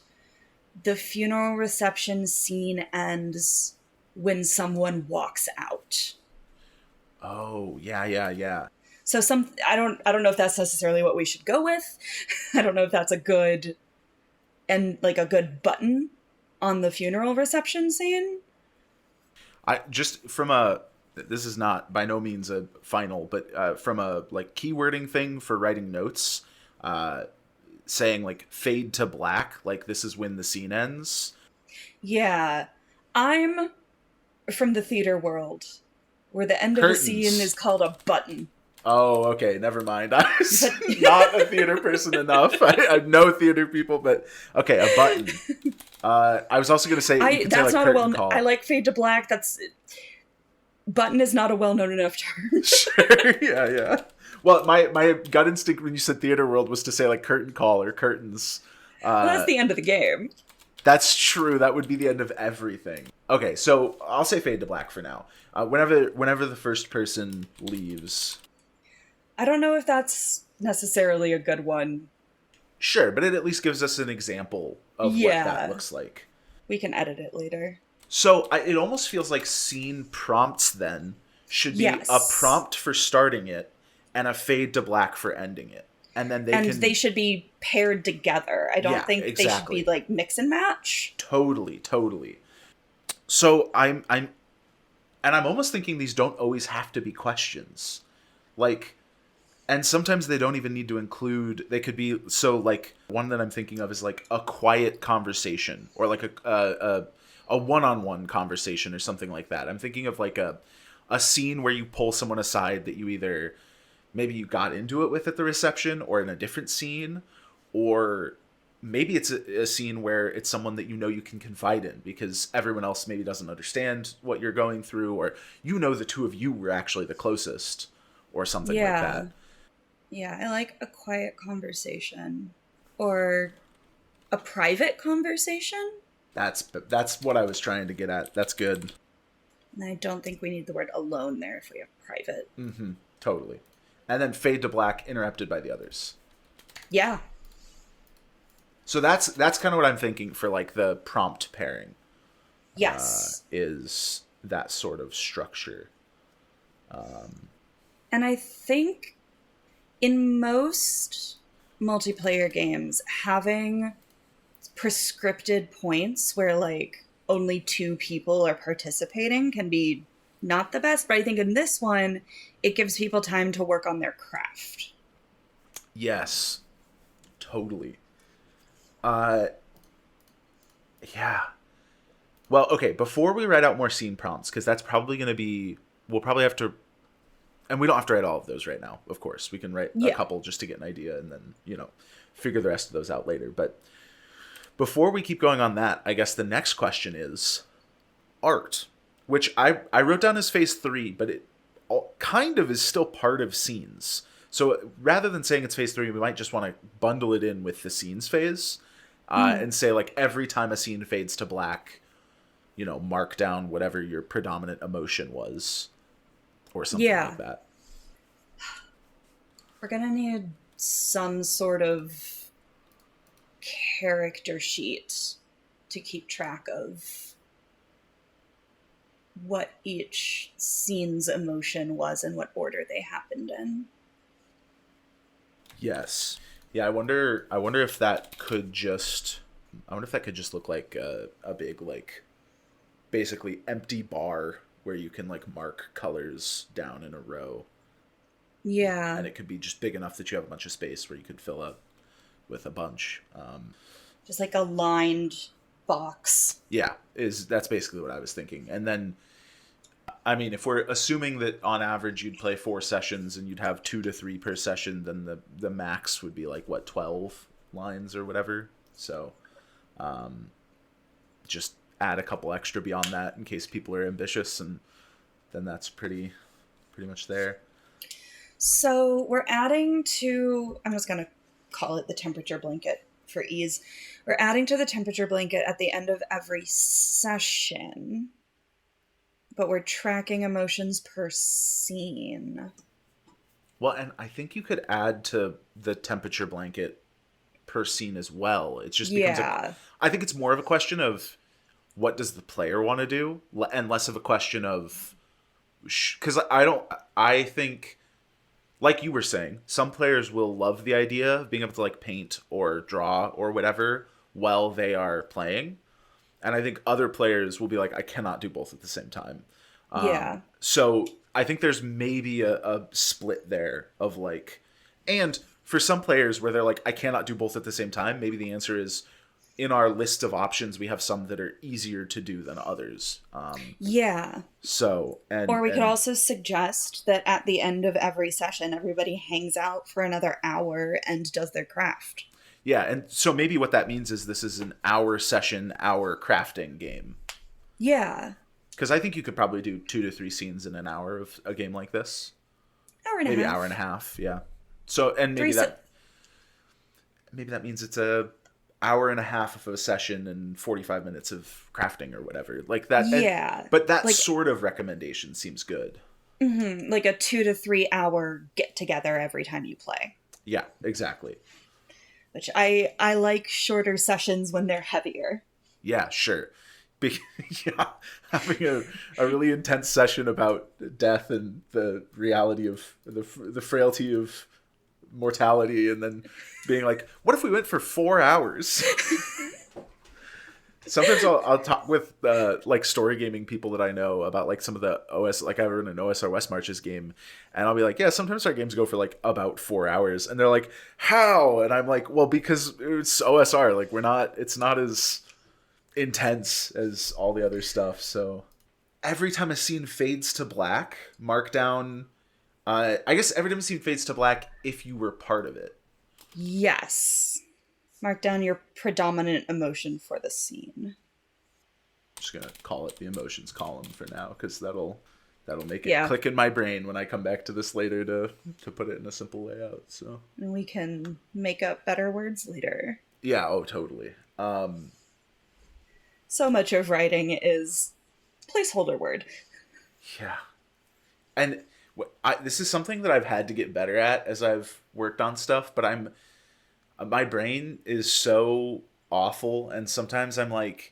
Speaker 2: the funeral reception scene ends when someone walks out.
Speaker 1: Oh, yeah.
Speaker 2: So I don't know if that's necessarily what we should go with. I don't know if that's a good button on the funeral reception scene.
Speaker 1: This is not by no means a final, but from a like keywording thing for writing notes, saying like fade to black, like this is when the scene ends.
Speaker 2: Yeah. I'm from the theater world where the end
Speaker 1: Curtains.
Speaker 2: of the scene is called a button.
Speaker 1: Oh, okay, never mind. I was not a theater person enough. I know theater people, but okay, a button. I was also going to say
Speaker 2: that's not a
Speaker 1: curtain call.
Speaker 2: I like fade to black. Button is not a well-known enough term.
Speaker 1: Sure, yeah. Well, my gut instinct when you said theater world was to say like curtain call or curtains.
Speaker 2: Well, that's the end of the game.
Speaker 1: That's true. That would be the end of everything. Okay, so I'll say fade to black for now. Whenever the first person leaves.
Speaker 2: I don't know if that's necessarily a good one.
Speaker 1: Sure, but it at least gives us an example of what that looks like.
Speaker 2: We can edit it later.
Speaker 1: So it almost feels like scene prompts then should be
Speaker 2: Yes.
Speaker 1: a prompt for starting it and a fade to black for ending it. And then
Speaker 2: they should be paired together. I don't think they should be like mix and match.
Speaker 1: Totally, totally. So I'm almost thinking these don't always have to be questions. Like, and sometimes they don't even need to include, they could be, so like one that I'm thinking of is like a quiet conversation, or like a one-on-one conversation or something like that. I'm thinking of like a scene where you pull someone aside that you either maybe you got into it with at the reception, or in a different scene, or maybe it's a scene where it's someone that you know you can confide in because everyone else maybe doesn't understand what you're going through, or you know the two of you were actually the closest, or something like that.
Speaker 2: Yeah, I like a quiet conversation, or a private conversation.
Speaker 1: That's what I was trying to get at. That's good.
Speaker 2: And I don't think we need the word alone there if we have private.
Speaker 1: Mm-hmm. Totally. And then fade to black, interrupted by the others.
Speaker 2: Yeah.
Speaker 1: So that's kind of what I'm thinking for like the prompt pairing.
Speaker 2: Yes.
Speaker 1: Is that sort of structure.
Speaker 2: And I think in most multiplayer games, having prescripted points where like only 2 people are participating can be not the best, but I think in this one, it gives people time to work on their craft.
Speaker 1: Yes, totally. Yeah. Well, okay, before we write out more scene prompts, because that's probably going to be, we'll probably have to, and we don't have to write all of those right now, of course. We can write a couple just to get an idea and then, figure the rest of those out later. But before we keep going on that, I guess the next question is art, which I wrote down as phase 3, but it kind of is still part of scenes. So rather than saying it's phase 3, we might just want to bundle it in with the scenes phase, and say like every time a scene fades to black, mark down whatever your predominant emotion was, or something like that.
Speaker 2: We're gonna need some sort of character sheet to keep track of what each scene's emotion was and what order they happened in.
Speaker 1: Yes. Yeah, I wonder if that could just look like a big, like, basically empty bar where you can like mark colors down in a row.
Speaker 2: Yeah.
Speaker 1: And it could be just big enough that you have a bunch of space where you could fill up with a bunch.
Speaker 2: Just like a lined box.
Speaker 1: Yeah, that's basically what I was thinking. And then, I mean, if we're assuming that on average you'd play 4 sessions and you'd have 2 to 3 per session, then the max would be like, what, 12 lines or whatever? So just add a couple extra beyond that in case people are ambitious, and then that's pretty much there.
Speaker 2: So we're adding to, I'm just going to call it the temperature blanket for ease. We're adding to the temperature blanket at the end of every session, but we're tracking emotions per scene.
Speaker 1: Well, and I think you could add to the temperature blanket per scene as well. It just becomes I think it's more of a question of what does the player want to do, and less of a question of, because I think, like you were saying, some players will love the idea of being able to like paint or draw or whatever while they are playing. And I think other players will be like, I cannot do both at the same time. So I think there's maybe a split there of like, and for some players where they're like, I cannot do both at the same time, maybe the answer is, in our list of options, we have some that are easier to do than others. So,
Speaker 2: or we could also suggest that at the end of every session, everybody hangs out for another hour and does their craft.
Speaker 1: Yeah, and so maybe what that means is this is an hour session, hour crafting game.
Speaker 2: Yeah.
Speaker 1: Because I think you could probably do 2 to 3 scenes in an hour of a game like this.
Speaker 2: Maybe
Speaker 1: hour and a half, yeah. So, and maybe that means it's a hour and a half of a session and 45 minutes of crafting or whatever like that.
Speaker 2: Yeah.
Speaker 1: But that sort of recommendation seems good.
Speaker 2: Mm-hmm. Like a 2 to 3 hour get together every time you play.
Speaker 1: Yeah, exactly.
Speaker 2: Which I like shorter sessions when they're heavier.
Speaker 1: Yeah, sure. Be- yeah, having a really intense session about death and the reality of the frailty of mortality, and then being like, what if we went for 4 hours? Sometimes I'll talk with like story gaming people that I know about like some of the OS, like I run an OSR West Marches game, and I'll be like, yeah, sometimes our games go for like about 4 hours, and they're like, how? And I'm like, well, because it's OSR, like it's not as intense as all the other stuff. So every time a scene fades to black, mark down. I guess every time a scene fades to black, if you were part of it.
Speaker 2: Yes. Mark down your predominant emotion for the scene.
Speaker 1: I'm just gonna call it the emotions column for now, because that'll make it
Speaker 2: Yeah.
Speaker 1: click in my brain when I come back to this later to put it in a simple layout. So
Speaker 2: And we can make up better words later.
Speaker 1: yeah, oh totally.
Speaker 2: So much of writing is placeholder word.
Speaker 1: Yeah, and this is something that I've had to get better at as I've worked on stuff. But my brain is so awful, and sometimes I'm like,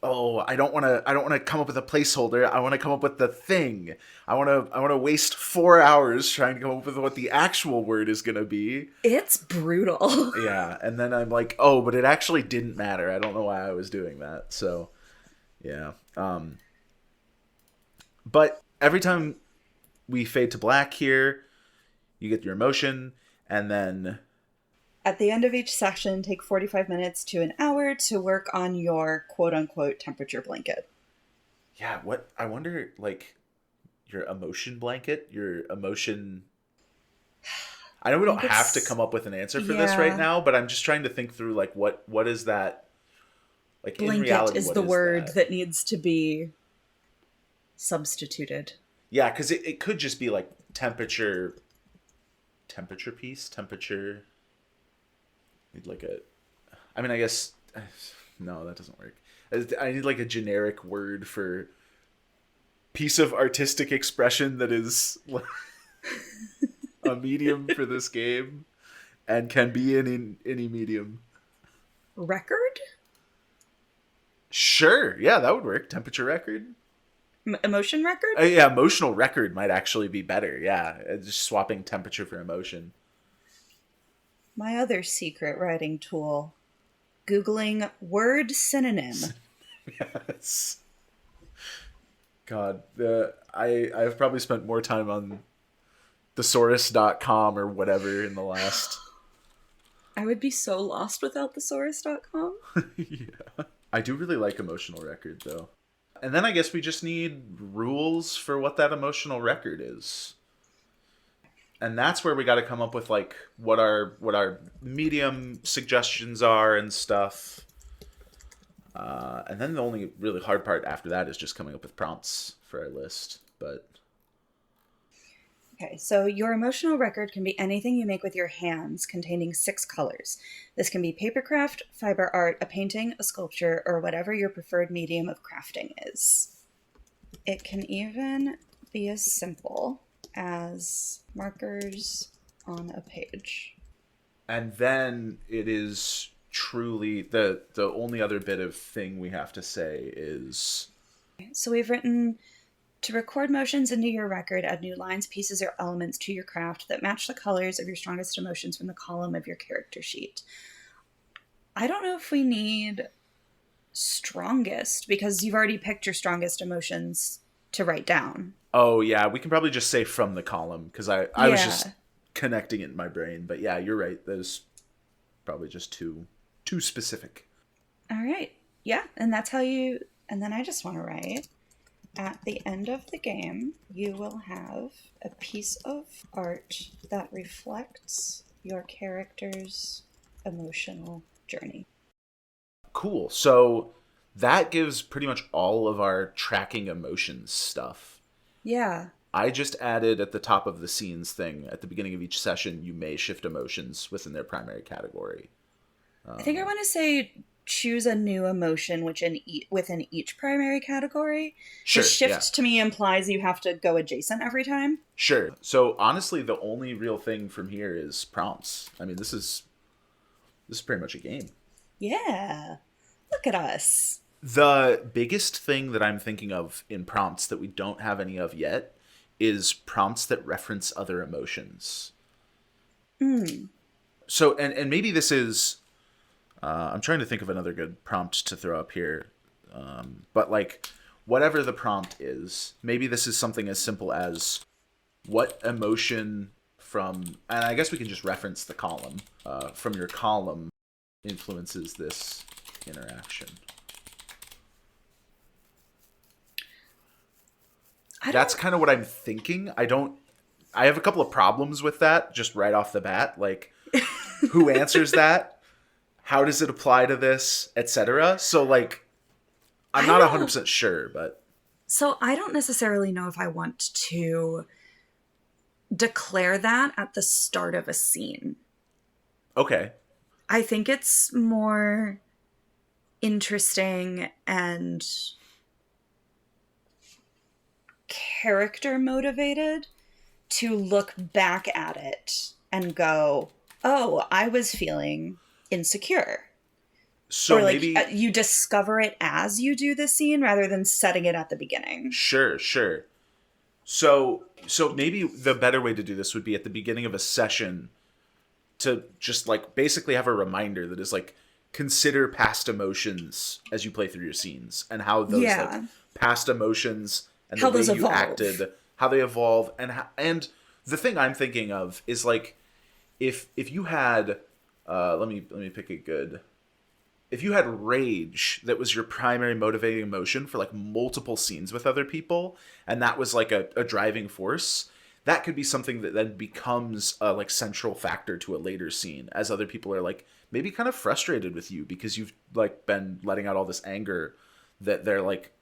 Speaker 1: oh, I don't want to come up with a placeholder. I want to come up with the thing. I want to waste 4 hours trying to come up with what the actual word is going to be.
Speaker 2: It's brutal.
Speaker 1: Yeah, and then I'm like, oh, but it actually didn't matter. I don't know why I was doing that. So, yeah. But every time we fade to black here, you get your emotion, and then
Speaker 2: At the end of each session, take 45 minutes to an hour to work on your quote-unquote temperature blanket.
Speaker 1: yeah, what I wonder, like, your emotion blanket, your emotion. I know we don't have to come up with an answer for this right now, but I'm just trying to think through, like, what is that? Like,
Speaker 2: blanket
Speaker 1: in reality,
Speaker 2: is
Speaker 1: what
Speaker 2: the
Speaker 1: is
Speaker 2: word
Speaker 1: that?
Speaker 2: that needs to be substituted.
Speaker 1: Yeah, because it could just be like temperature piece, temperature. Need like a. I mean, I guess no, that doesn't work. I need like a generic word for piece of artistic expression that is a medium for this game and can be in any medium.
Speaker 2: Record?
Speaker 1: Sure, yeah, that would work. Temperature record.
Speaker 2: Emotion record?
Speaker 1: Yeah, emotional record might actually be better. Yeah, just swapping temperature for emotion.
Speaker 2: My other secret writing tool. Googling word synonym.
Speaker 1: Yes. God, I've probably spent more time on thesaurus.com or whatever in the last.
Speaker 2: I would be so lost without thesaurus.com.
Speaker 1: Yeah. I do really like emotional record though. And then I guess we just need rules for what that emotional record is. And that's where we got to come up with like what our medium suggestions are and stuff. And then the only really hard part after that is just coming up with prompts for our list. But
Speaker 2: Okay, so your emotional record can be anything you make with your hands containing 6 colors. This can be papercraft, fiber art, a painting, a sculpture, or whatever your preferred medium of crafting is. It can even be as simple as markers on a page.
Speaker 1: And then it is truly the only other bit of thing we have to say is.
Speaker 2: So we've written, to record motions into your record, add new lines, pieces, or elements to your craft that match the colors of your strongest emotions from the column of your character sheet. I don't know if we need strongest, because you've already picked your strongest emotions to write down.
Speaker 1: Oh yeah, we can probably just say from the column, because I was just connecting it in my brain. But yeah, you're right. That is probably just too specific.
Speaker 2: All right. Yeah, and that's how you. And then I just want to write. At the end of the game, you will have a piece of art that reflects your character's emotional journey.
Speaker 1: Cool. So that gives pretty much all of our tracking emotions stuff.
Speaker 2: Yeah.
Speaker 1: I just added at the top of the scenes thing at the beginning of each session, you may shift emotions within their primary category.
Speaker 2: I think I want to say choose a new emotion within each primary category.
Speaker 1: Sure.
Speaker 2: The shift to me implies you have to go adjacent every time.
Speaker 1: Sure. So honestly, the only real thing from here is prompts. I mean, this is pretty much a game.
Speaker 2: Yeah. Look at us.
Speaker 1: The biggest thing that I'm thinking of in prompts that we don't have any of yet is prompts that reference other emotions.
Speaker 2: Mm.
Speaker 1: So, and maybe this is, I'm trying to think of another good prompt to throw up here. But like, whatever the prompt is, maybe this is something as simple as what emotion from, and I guess we can just reference the column, from your column influences this interaction. That's kind of what I'm thinking. I have a couple of problems with that just right off the bat. Like, who answers that? How does it apply to this, etc.? So, like, I'm not 100% sure, but.
Speaker 2: So I don't necessarily know if I want to declare that at the start of a scene.
Speaker 1: Okay.
Speaker 2: I think it's more interesting and character motivated to look back at it and go, oh, I was feeling insecure.
Speaker 1: So
Speaker 2: or like
Speaker 1: maybe
Speaker 2: you discover it as you do the scene rather than setting it at the beginning.
Speaker 1: Sure. So maybe the better way to do this would be at the beginning of a session to just like basically have a reminder that is like consider past emotions as you play through your scenes and how those like past emotions and
Speaker 2: how
Speaker 1: the way
Speaker 2: those
Speaker 1: you
Speaker 2: evolve.
Speaker 1: acted, how they evolve, and the thing I'm thinking of is like if you had let me pick a good. If you had rage that was your primary motivating emotion for like multiple scenes with other people, and that was like a driving force, that could be something that then becomes a like central factor to a later scene as other people are like maybe kind of frustrated with you because you've like been letting out all this anger that they're like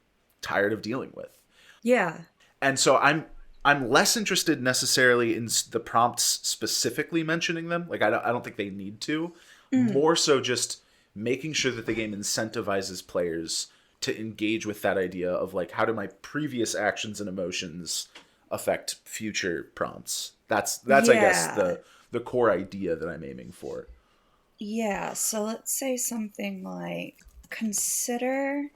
Speaker 1: tired of dealing with.
Speaker 2: Yeah.
Speaker 1: And so I'm less interested necessarily in the prompts specifically mentioning them. Like I don't think they need to. More so just making sure that the game incentivizes players to engage with that idea of like, how do my previous actions and emotions affect future prompts? That's I guess the core idea that I'm aiming for.
Speaker 2: Yeah, so let's say something like consider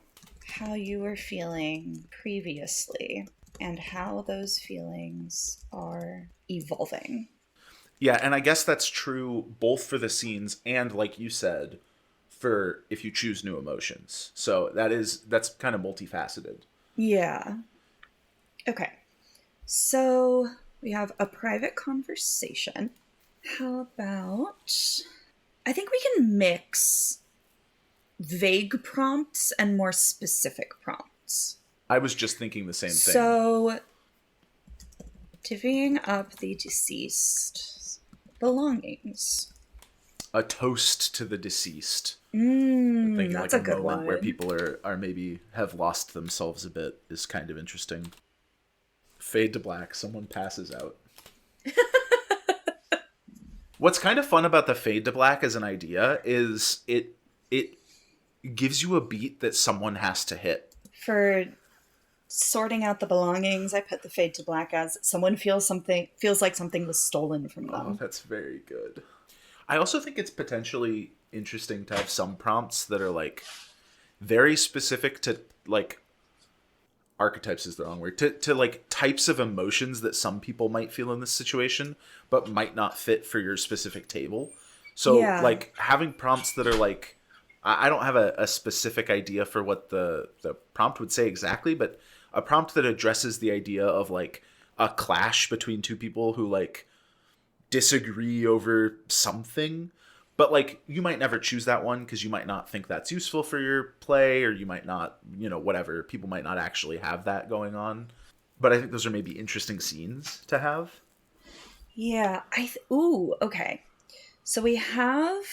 Speaker 2: how you were feeling previously and how those feelings are evolving.
Speaker 1: Yeah, and I guess that's true both for the scenes and like you said, for if you choose new emotions. So that's kind of multifaceted.
Speaker 2: Yeah. Okay. So we have a private conversation. How about I think we can mix vague prompts and more specific prompts.
Speaker 1: I was just thinking the same thing.
Speaker 2: So divvying up the deceased's belongings.
Speaker 1: A toast to the deceased.
Speaker 2: That's
Speaker 1: like
Speaker 2: a good
Speaker 1: moment
Speaker 2: one.
Speaker 1: where people are maybe have lost themselves a bit is kind of interesting. Fade to black, someone passes out. What's kind of fun about the fade to black as an idea is it gives you a beat that someone has to hit.
Speaker 2: For sorting out the belongings, I put the fade to black as someone feels like something was stolen from them.
Speaker 1: Oh, that's very good. I also think it's potentially interesting to have some prompts that are like very specific to like archetypes is the wrong word to like types of emotions that some people might feel in this situation but might not fit for your specific table. So like having prompts that are like I don't have a specific idea for what the prompt would say exactly, but a prompt that addresses the idea of like a clash between two people who like disagree over something, but like you might never choose that one because you might not think that's useful for your play, or you might not, whatever, people might not actually have that going on. But I think those are maybe interesting scenes to have.
Speaker 2: Yeah, okay, so we have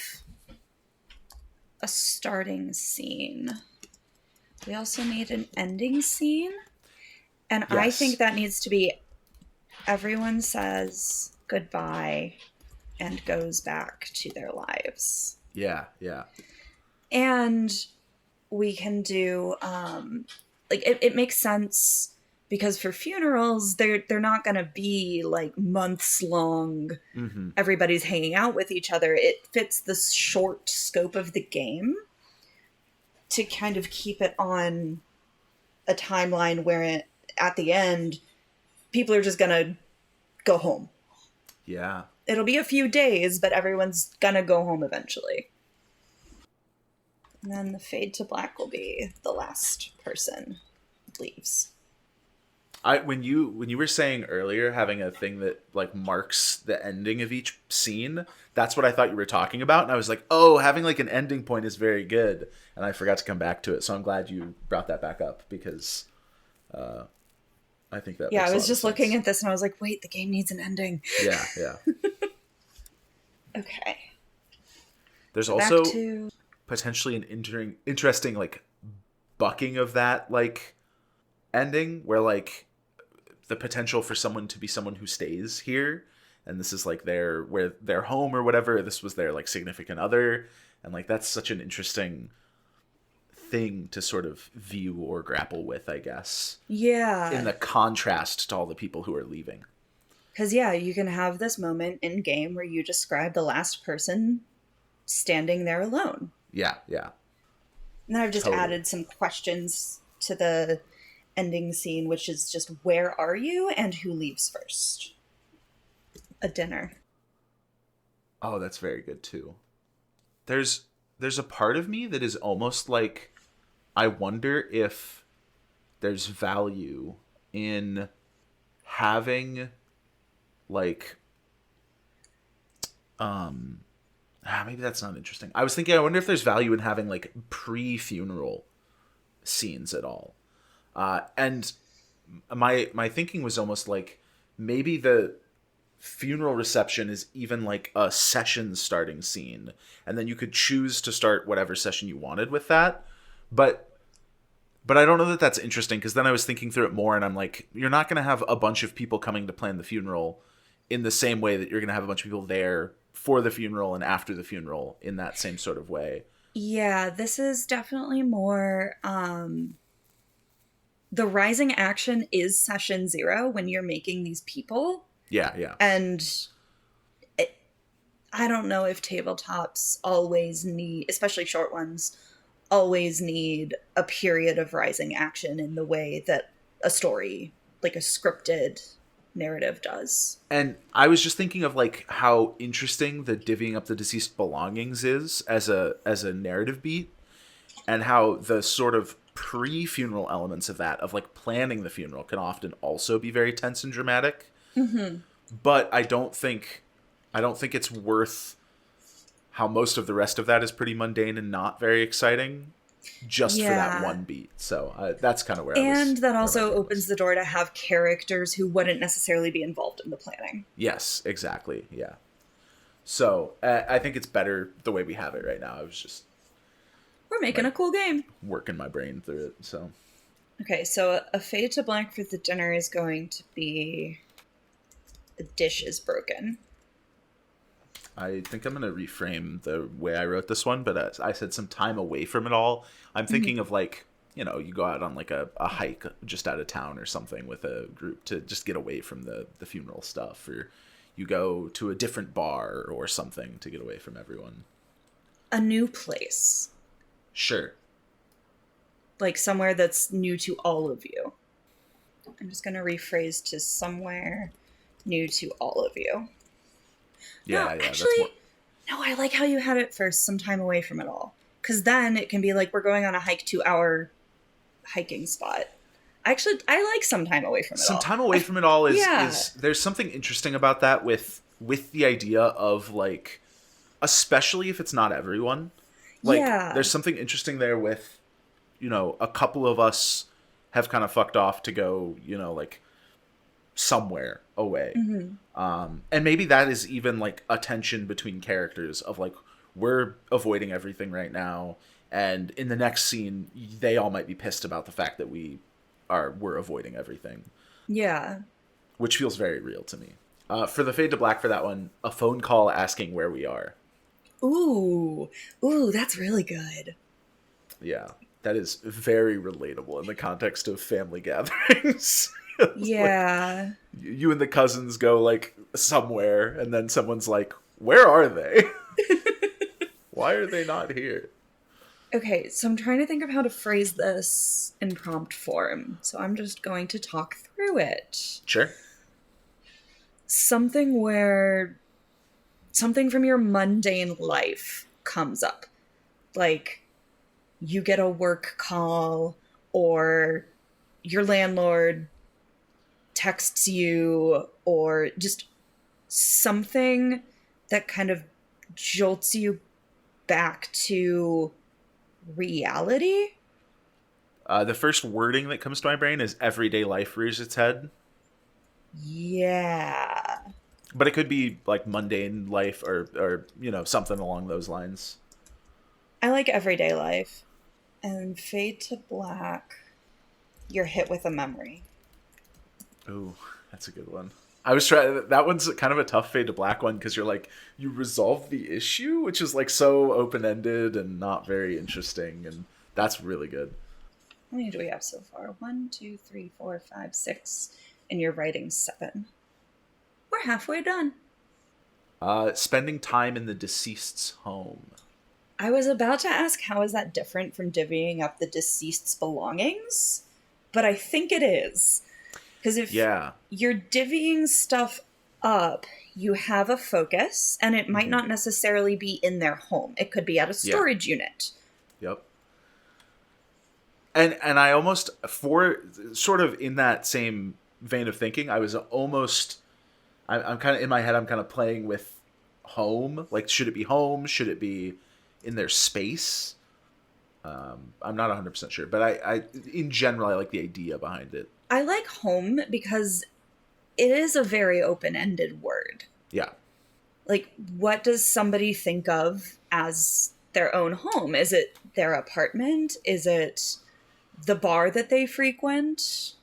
Speaker 2: a starting scene, we also need an ending scene, and yes. I think that needs to be everyone says goodbye and goes back to their lives.
Speaker 1: Yeah.
Speaker 2: And we can do like it makes sense because for funerals they're not going to be like months long. Mm-hmm. Everybody's hanging out with each other. It fits the short scope of the game to kind of keep it on a timeline where at the end, people are just gonna go home.
Speaker 1: Yeah.
Speaker 2: It'll be a few days, but everyone's gonna go home eventually. And then the fade to black will be the last person leaves.
Speaker 1: When you were saying earlier having a thing that like marks the ending of each scene, that's what I thought you were talking about, and I was like, oh, having like an ending point is very good, and I forgot to come back to it. So I'm glad you brought that back up because I think that
Speaker 2: yeah,
Speaker 1: makes
Speaker 2: I
Speaker 1: a
Speaker 2: was
Speaker 1: lot of
Speaker 2: just
Speaker 1: sense.
Speaker 2: looking at this and I was like, wait, the game needs an ending.
Speaker 1: Yeah, yeah.
Speaker 2: Okay.
Speaker 1: There's
Speaker 2: So
Speaker 1: also
Speaker 2: back to
Speaker 1: potentially an interesting like bucking of that like ending where like the potential for someone to be someone who stays here, and this is like their home or whatever, this was their like significant other, and like that's such an interesting thing to sort of view or grapple with, I guess, in
Speaker 2: yeah.
Speaker 1: the contrast to all the people who are leaving.
Speaker 2: Because, yeah, you can have this moment in game where you describe the last person standing there alone.
Speaker 1: Yeah, yeah.
Speaker 2: And then I've just
Speaker 1: Totally.
Speaker 2: added some questions to the ending scene, which is just where are you and who leaves first? A dinner.
Speaker 1: Oh, that's very good too. There's a part of me that is almost like I wonder if there's value in having like maybe that's not interesting. I was thinking I wonder if there's value in having like pre-funeral scenes at all. And my thinking was almost like maybe the funeral reception is even like a session starting scene, and then you could choose to start whatever session you wanted with that. But I don't know that that's interesting, because then I was thinking through it more and I'm like, you're not going to have a bunch of people coming to plan the funeral in the same way that you're going to have a bunch of people there for the funeral and after the funeral in that same sort of way.
Speaker 2: Yeah, this is definitely more. The rising action is session 0 when you're making these people.
Speaker 1: Yeah, yeah.
Speaker 2: And I don't know if tabletops always need, especially short ones, always need a period of rising action in the way that a story, like a scripted narrative, does.
Speaker 1: And I was just thinking of like how interesting the divvying up the deceased belongings is as a narrative beat, and how the sort of pre-funeral elements of that, of like planning the funeral, can often also be very tense and dramatic.
Speaker 2: Mm-hmm.
Speaker 1: But I don't think it's worth how most of the rest of that is pretty mundane and not very exciting, just for that one beat. So that's kind of where I was.
Speaker 2: And that
Speaker 1: where my
Speaker 2: also
Speaker 1: brain
Speaker 2: opens
Speaker 1: was.
Speaker 2: the door to have characters who wouldn't necessarily be involved in the planning.
Speaker 1: Yes, exactly. Yeah. So I think it's better the way we have it right now. I was just
Speaker 2: We're making a cool game.
Speaker 1: working my brain through it. So
Speaker 2: Okay, so a fade to black for the dinner is going to be the dish is broken.
Speaker 1: I think I'm going to reframe the way I wrote this one, but I said some time away from it all. I'm thinking of like, you go out on like a hike just out of town or something with a group to just get away from the funeral stuff, or you go to a different bar or something to get away from everyone.
Speaker 2: A new place.
Speaker 1: Sure.
Speaker 2: Like somewhere that's new to all of you. I'm just going to rephrase to somewhere new to all of you.
Speaker 1: Yeah,
Speaker 2: no,
Speaker 1: yeah.
Speaker 2: Actually, no, I like how you had it first, some time away from it all. Because then it can be like, we're going on a hike to our hiking spot. Actually, I like some time away from it all.
Speaker 1: Some time away from it all is,
Speaker 2: Yeah.
Speaker 1: is there's something interesting about that with the idea of like, especially if it's not everyone. Like,
Speaker 2: Yeah.
Speaker 1: there's something interesting there with, a couple of us have kind of fucked off to go, like somewhere away. And maybe that is even like a tension between characters of like, we're avoiding everything right now, and in the next scene they all might be pissed about the fact that we're avoiding everything.
Speaker 2: Yeah.
Speaker 1: Which feels very real to me. For the fade to black for that one, a phone call asking where we are.
Speaker 2: Ooh, that's really good.
Speaker 1: Yeah, that is very relatable in the context of family gatherings.
Speaker 2: Yeah.
Speaker 1: Like, you and the cousins go like somewhere, and then someone's like, where are they? Why are they not here?
Speaker 2: Okay, so I'm trying to think of how to phrase this in prompt form. So I'm just going to talk through it.
Speaker 1: Sure.
Speaker 2: Something where something from your mundane life comes up. Like you get a work call or your landlord texts you or just something that kind of jolts you back to reality.
Speaker 1: The first wording that comes to my brain is everyday life rears its head.
Speaker 2: Yeah.
Speaker 1: But it could be like mundane life or something along those lines.
Speaker 2: I like everyday life. And fade to black, you're hit with a memory.
Speaker 1: Ooh, that's a good one. I was trying. That one's kind of a tough fade to black one because you're like you resolve the issue, which is like so open ended and not very interesting, and that's really good.
Speaker 2: How many do we have so far? 1, 2, 3, 4, 5, 6, and you're writing 7. We're halfway done.
Speaker 1: Spending time in the deceased's home.
Speaker 2: I was about to ask how is that different from divvying up the deceased's belongings, but I think it is. Because if you're divvying stuff up, you have a focus, and it might not necessarily be in their home. It could be at a storage unit.
Speaker 1: Yep. And I almost, for sort of in that same vein of thinking, I was almost, I'm kind of, in my head, I'm kind of playing with home. Like, should it be home? Should it be in their space? I'm not 100% sure. But I, in general, I like the idea behind it.
Speaker 2: I like home because it is a very open-ended word.
Speaker 1: Yeah.
Speaker 2: Like, what does somebody think of as their own home? Is it their apartment? Is it the bar that they frequent?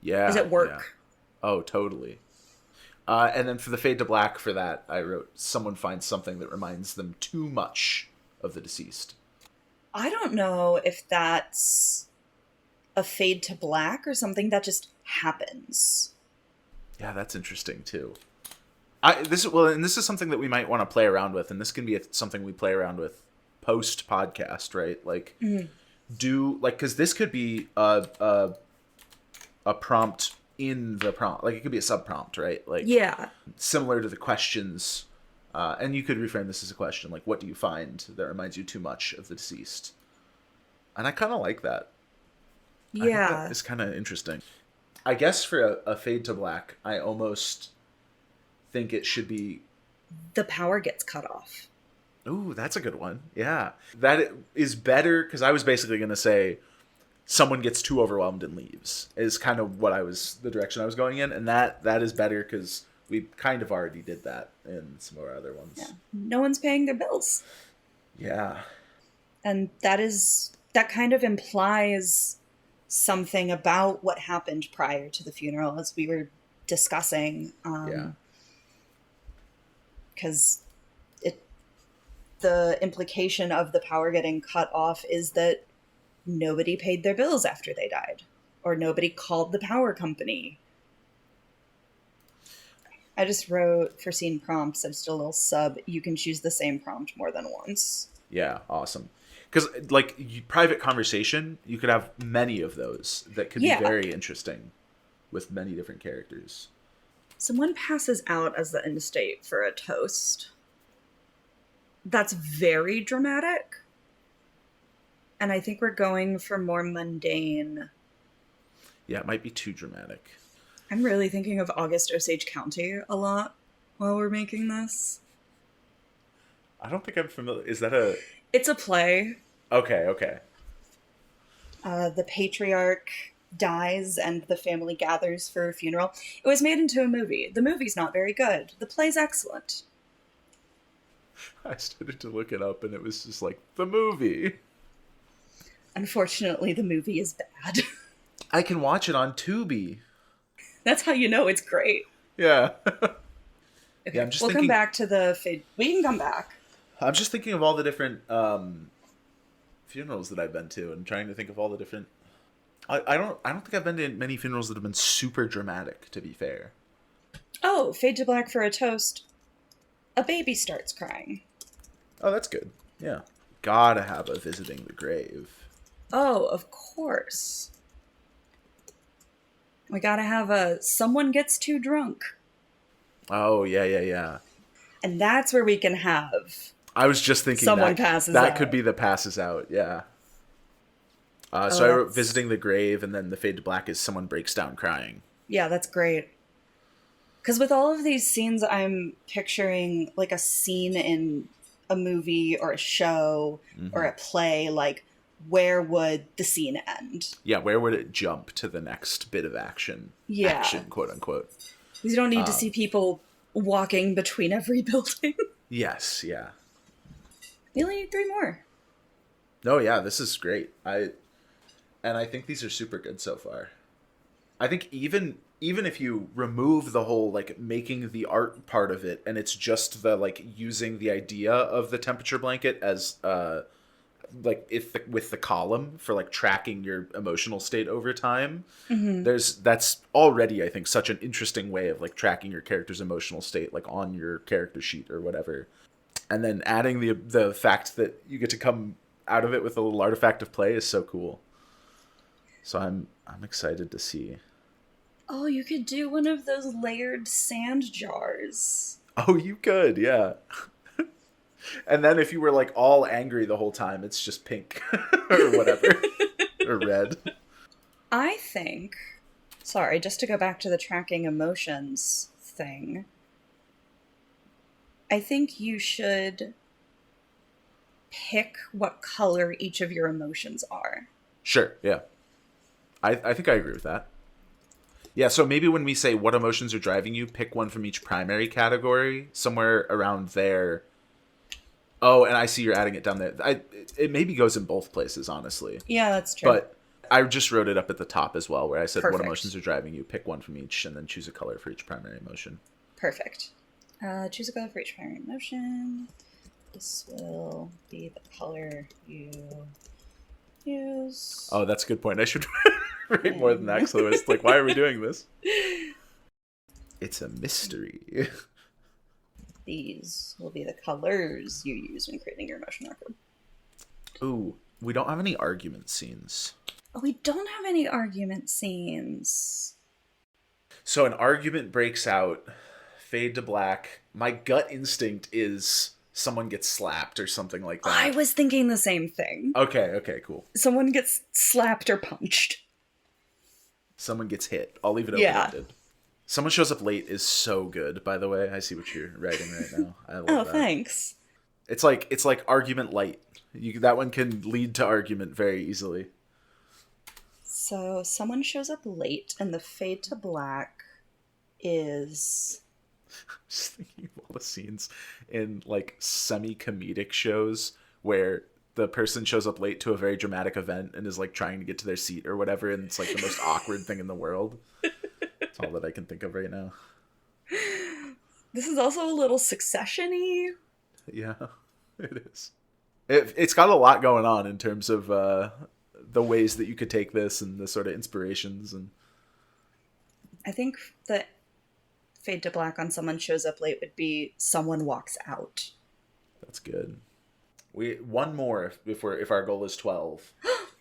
Speaker 1: Yeah.
Speaker 2: Is it work?
Speaker 1: Yeah. Oh, totally. And then for the fade to black for that, I wrote, someone finds something that reminds them too much of the deceased.
Speaker 2: I don't know if that's a fade to black or something that just happens.
Speaker 1: Yeah, that's interesting too. This is something that we might want to play around with, and this can be something we play around with post podcast, right? Like, because this could be a prompt in the prompt, like it could be a sub prompt, right? Like, similar to the questions, and you could reframe this as a question, like, what do you find that reminds you too much of the deceased? And I kind of like that. I think that is kind of interesting. I guess for a fade to black, I almost think it should be
Speaker 2: the power gets cut off.
Speaker 1: Ooh, that's a good one. Yeah. That is better, because I was basically going to say someone gets too overwhelmed and leaves, is kind of the direction I was going in. And that is better because we kind of already did that in some of our other ones.
Speaker 2: Yeah. No one's paying their bills.
Speaker 1: Yeah.
Speaker 2: And that kind of implies something about what happened prior to the funeral, as we were discussing. Because the implication of the power getting cut off is that nobody paid their bills after they died, or nobody called the power company. I just wrote for scene prompts, I just a little sub, you can choose the same prompt more than once.
Speaker 1: Yeah, awesome. Because, like, private conversation, you could have many of those that could be very interesting with many different characters.
Speaker 2: Someone passes out as the end state for a toast. That's very dramatic. And I think we're going for more mundane.
Speaker 1: Yeah, it might be too dramatic.
Speaker 2: I'm really thinking of August Osage County a lot while we're making this.
Speaker 1: I don't think I'm familiar. Is that a...
Speaker 2: It's a play.
Speaker 1: Okay.
Speaker 2: The patriarch dies and the family gathers for a funeral. It was made into a movie. The movie's not very good. The play's excellent.
Speaker 1: I started to look it up and it was just like, the movie.
Speaker 2: Unfortunately, the movie is bad.
Speaker 1: I can watch it on Tubi.
Speaker 2: That's how you know it's great.
Speaker 1: Yeah.
Speaker 2: Okay, yeah, I'm just thinking... come back to the... We can come back.
Speaker 1: I'm just thinking of all the different funerals that I've been to and trying to think of all the different... I don't think I've been to many funerals that have been super dramatic, to be fair.
Speaker 2: Oh, fade to black for a toast. A baby starts crying.
Speaker 1: Oh, that's good. Yeah. gotta have a visiting the grave.
Speaker 2: Oh, of course. We gotta have a someone gets too drunk.
Speaker 1: Oh, yeah.
Speaker 2: And that's where we can have
Speaker 1: I was just thinking
Speaker 2: someone
Speaker 1: that
Speaker 2: passes
Speaker 1: that
Speaker 2: out.
Speaker 1: could be the passes out, yeah. So I wrote visiting the grave, and then the fade to black is someone breaks down crying.
Speaker 2: Yeah, that's great. Because with all of these scenes, I'm picturing like a scene in a movie or a show or a play. Like, where would the scene end?
Speaker 1: Yeah, where would it jump to the next bit of action?
Speaker 2: Yeah.
Speaker 1: Action, quote unquote.
Speaker 2: You don't need to see people walking between every building.
Speaker 1: Yes, yeah.
Speaker 2: We only need 3 more.
Speaker 1: No, yeah, this is great. I think these are super good so far. I think even if you remove the whole like making the art part of it, and it's just the like using the idea of the temperature blanket as like with the column for like tracking your emotional state over time, that's already, I think, such an interesting way of like tracking your character's emotional state like on your character sheet or whatever. And then adding the fact that you get to come out of it with a little artifact of play is so cool. So I'm excited to see.
Speaker 2: Oh, you could do one of those layered sand jars.
Speaker 1: Oh, you could, yeah. And then if you were like all angry the whole time, it's just pink or whatever. Or red.
Speaker 2: I think, sorry, just to go back to the tracking emotions thing, I think you should pick what color each of your emotions are.
Speaker 1: Sure, yeah. I think I agree with that. Yeah, so maybe when we say what emotions are driving you, pick one from each primary category, somewhere around there. Oh, and I see you're adding it down there. It maybe goes in both places, honestly.
Speaker 2: Yeah, that's true.
Speaker 1: But I just wrote it up at the top as well, where I said
Speaker 2: Perfect.
Speaker 1: What emotions are driving you, pick one from each, and then choose a color for each primary emotion.
Speaker 2: Perfect. Choose a color for each primary emotion. This will be the color you use.
Speaker 1: Oh, that's a good point. I should write more than that, because otherwise, like, why are we doing this? It's a mystery.
Speaker 2: These will be the colors you use when creating your emotion record.
Speaker 1: Ooh, we don't have any argument scenes.
Speaker 2: Oh, we don't have any argument scenes.
Speaker 1: So an argument breaks out, fade to black. My gut instinct is someone gets slapped or something like that.
Speaker 2: I was thinking the same thing.
Speaker 1: Okay, cool.
Speaker 2: Someone gets slapped or punched.
Speaker 1: Someone gets hit. I'll leave it open-ended. Yeah. Someone shows up late is so good, by the way. I see what you're writing right now. I love that.
Speaker 2: Oh, thanks.
Speaker 1: It's like argument light. That one can lead to argument very easily.
Speaker 2: So someone shows up late, and the fade to black is...
Speaker 1: Just thinking of all the scenes in like semi-comedic shows where the person shows up late to a very dramatic event and is like trying to get to their seat or whatever, and it's like the most awkward thing in the world. That's all that I can think of right now.
Speaker 2: This is also a little Succession-y.
Speaker 1: Yeah, it is. It's got a lot going on in terms of the ways that you could take this and the sort of inspirations. And
Speaker 2: I think the fade to black on someone shows up late would be someone walks out.
Speaker 1: That's good. One more if our goal is 12.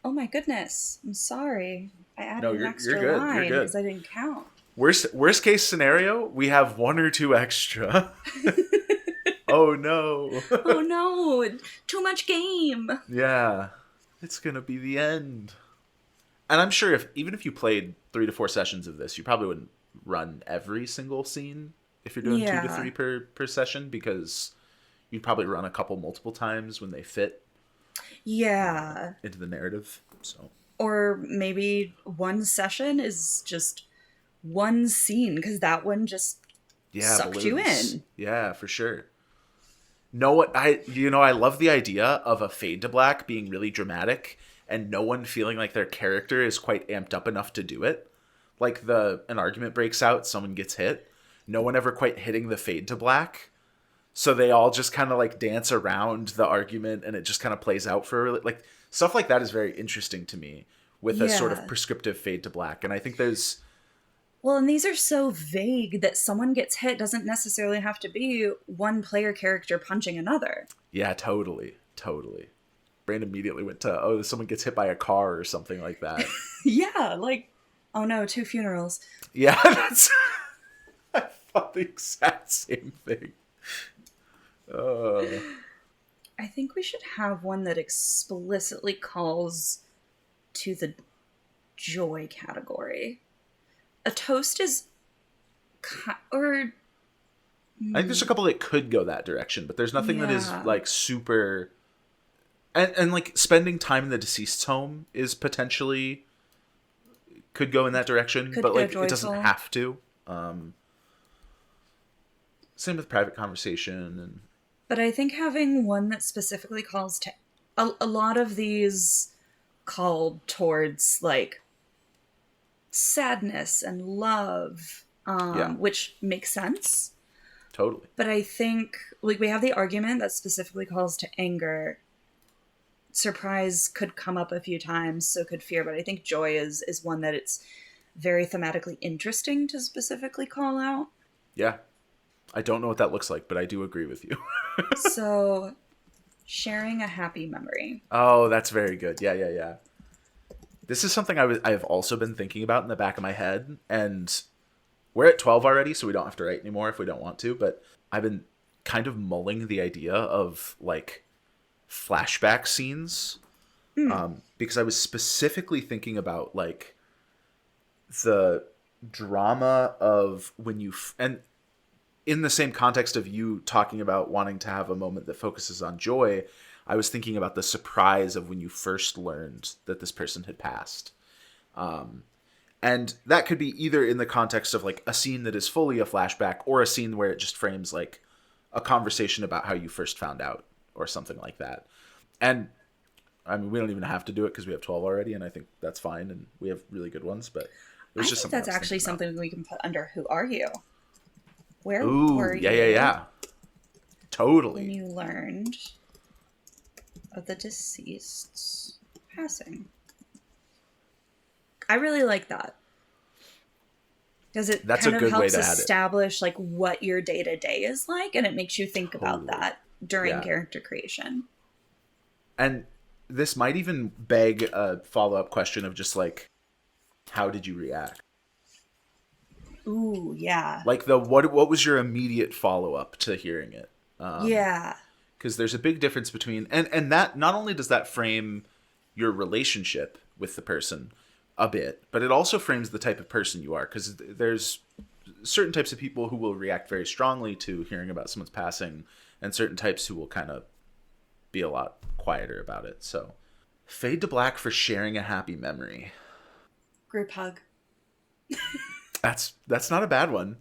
Speaker 2: Oh my goodness! I'm sorry. I added an extra
Speaker 1: you're good.
Speaker 2: line
Speaker 1: You're good.
Speaker 2: because I didn't count.
Speaker 1: Worst case scenario, we have 1 or 2 extra. Oh no!
Speaker 2: Oh no! Too much game.
Speaker 1: Yeah, it's gonna be the end. And I'm sure even if you played 3 to 4 sessions of this, you probably wouldn't run every single scene if you're doing 2 to 3 per session, because you'd probably run a couple multiple times when they fit.
Speaker 2: Yeah.
Speaker 1: Into the narrative. So.
Speaker 2: Or maybe one session is just one scene, because that one just sucked you in.
Speaker 1: Yeah, for sure. I love the idea of a fade to black being really dramatic and no one feeling like their character is quite amped up enough to do it. Like an argument breaks out, someone gets hit, no one ever quite hitting the fade to black. So they all just kind of like dance around the argument and it just kind of plays out for like stuff like that is very interesting to me with a sort of prescriptive fade to black. And I think there's...
Speaker 2: Well, and these are so vague that someone gets hit doesn't necessarily have to be one player character punching another.
Speaker 1: Yeah, totally. brain immediately went to, oh, someone gets hit by a car or something like that.
Speaker 2: Yeah, like, oh no, 2 funerals.
Speaker 1: Yeah, that's. I thought the exact same thing.
Speaker 2: I think we should have one that explicitly calls to the joy category. A toast is. Or.
Speaker 1: I think there's a couple that could go that direction, but there's nothing that is
Speaker 2: Yeah.
Speaker 1: like super. And like spending time in the deceased's home is potentially could go in that direction,
Speaker 2: Could
Speaker 1: but
Speaker 2: go
Speaker 1: like it doesn't
Speaker 2: joyful.
Speaker 1: have to. Same with private conversation and
Speaker 2: But I think having one that specifically calls to. A lot of these called towards, like, sadness and love,
Speaker 1: yeah,
Speaker 2: which makes sense.
Speaker 1: totally.
Speaker 2: But I think, like, we have the argument that specifically calls to anger. Surprise could come up a few times, so could fear, but I think joy is one that it's very thematically interesting to specifically call out.
Speaker 1: Yeah. I don't know what that looks like, but I do agree with you.
Speaker 2: So, sharing a happy memory.
Speaker 1: Oh, that's very good. Yeah, yeah, yeah. This is something I have also been thinking about in the back of my head, and we're at 12 already, so we don't have to write anymore if we don't want to, but I've been kind of mulling the idea of like flashback scenes, because I was specifically thinking about like the drama of when and in the same context of you talking about wanting to have a moment that focuses on joy, I was thinking about the surprise of when you first learned that this person had passed. And that could be either in the context of like a scene that is fully a flashback or a scene where it just frames like a conversation about how you first found out or something like that. And I mean, we don't even have to do it because we have 12 already, and I think that's fine, and we have really good ones, but it was
Speaker 2: I
Speaker 1: just
Speaker 2: think
Speaker 1: something
Speaker 2: that's
Speaker 1: I was
Speaker 2: actually
Speaker 1: thinking about.
Speaker 2: something we can put under Who Are You? Where
Speaker 1: Ooh,
Speaker 2: were
Speaker 1: yeah,
Speaker 2: you
Speaker 1: yeah, yeah.
Speaker 2: when
Speaker 1: Totally.
Speaker 2: you learned of the deceased's passing? I really like that. Because it
Speaker 1: That's a
Speaker 2: kind of
Speaker 1: good way
Speaker 2: helps
Speaker 1: to add it.
Speaker 2: establish like what your day-to-day is like, and it makes you think about
Speaker 1: Totally.
Speaker 2: that during
Speaker 1: Yeah.
Speaker 2: character creation.
Speaker 1: And this might even beg a follow-up question of just like, how did you react?
Speaker 2: Ooh, yeah.
Speaker 1: Like what was your immediate follow-up to hearing it?
Speaker 2: Yeah.
Speaker 1: Because there's a big difference between and that not only does that frame your relationship with the person a bit, but it also frames the type of person you are, because there's certain types of people who will react very strongly to hearing about someone's passing and certain types who will kind of be a lot quieter about it. So fade to black for sharing a happy memory.
Speaker 2: Group hug.
Speaker 1: That's not a bad one.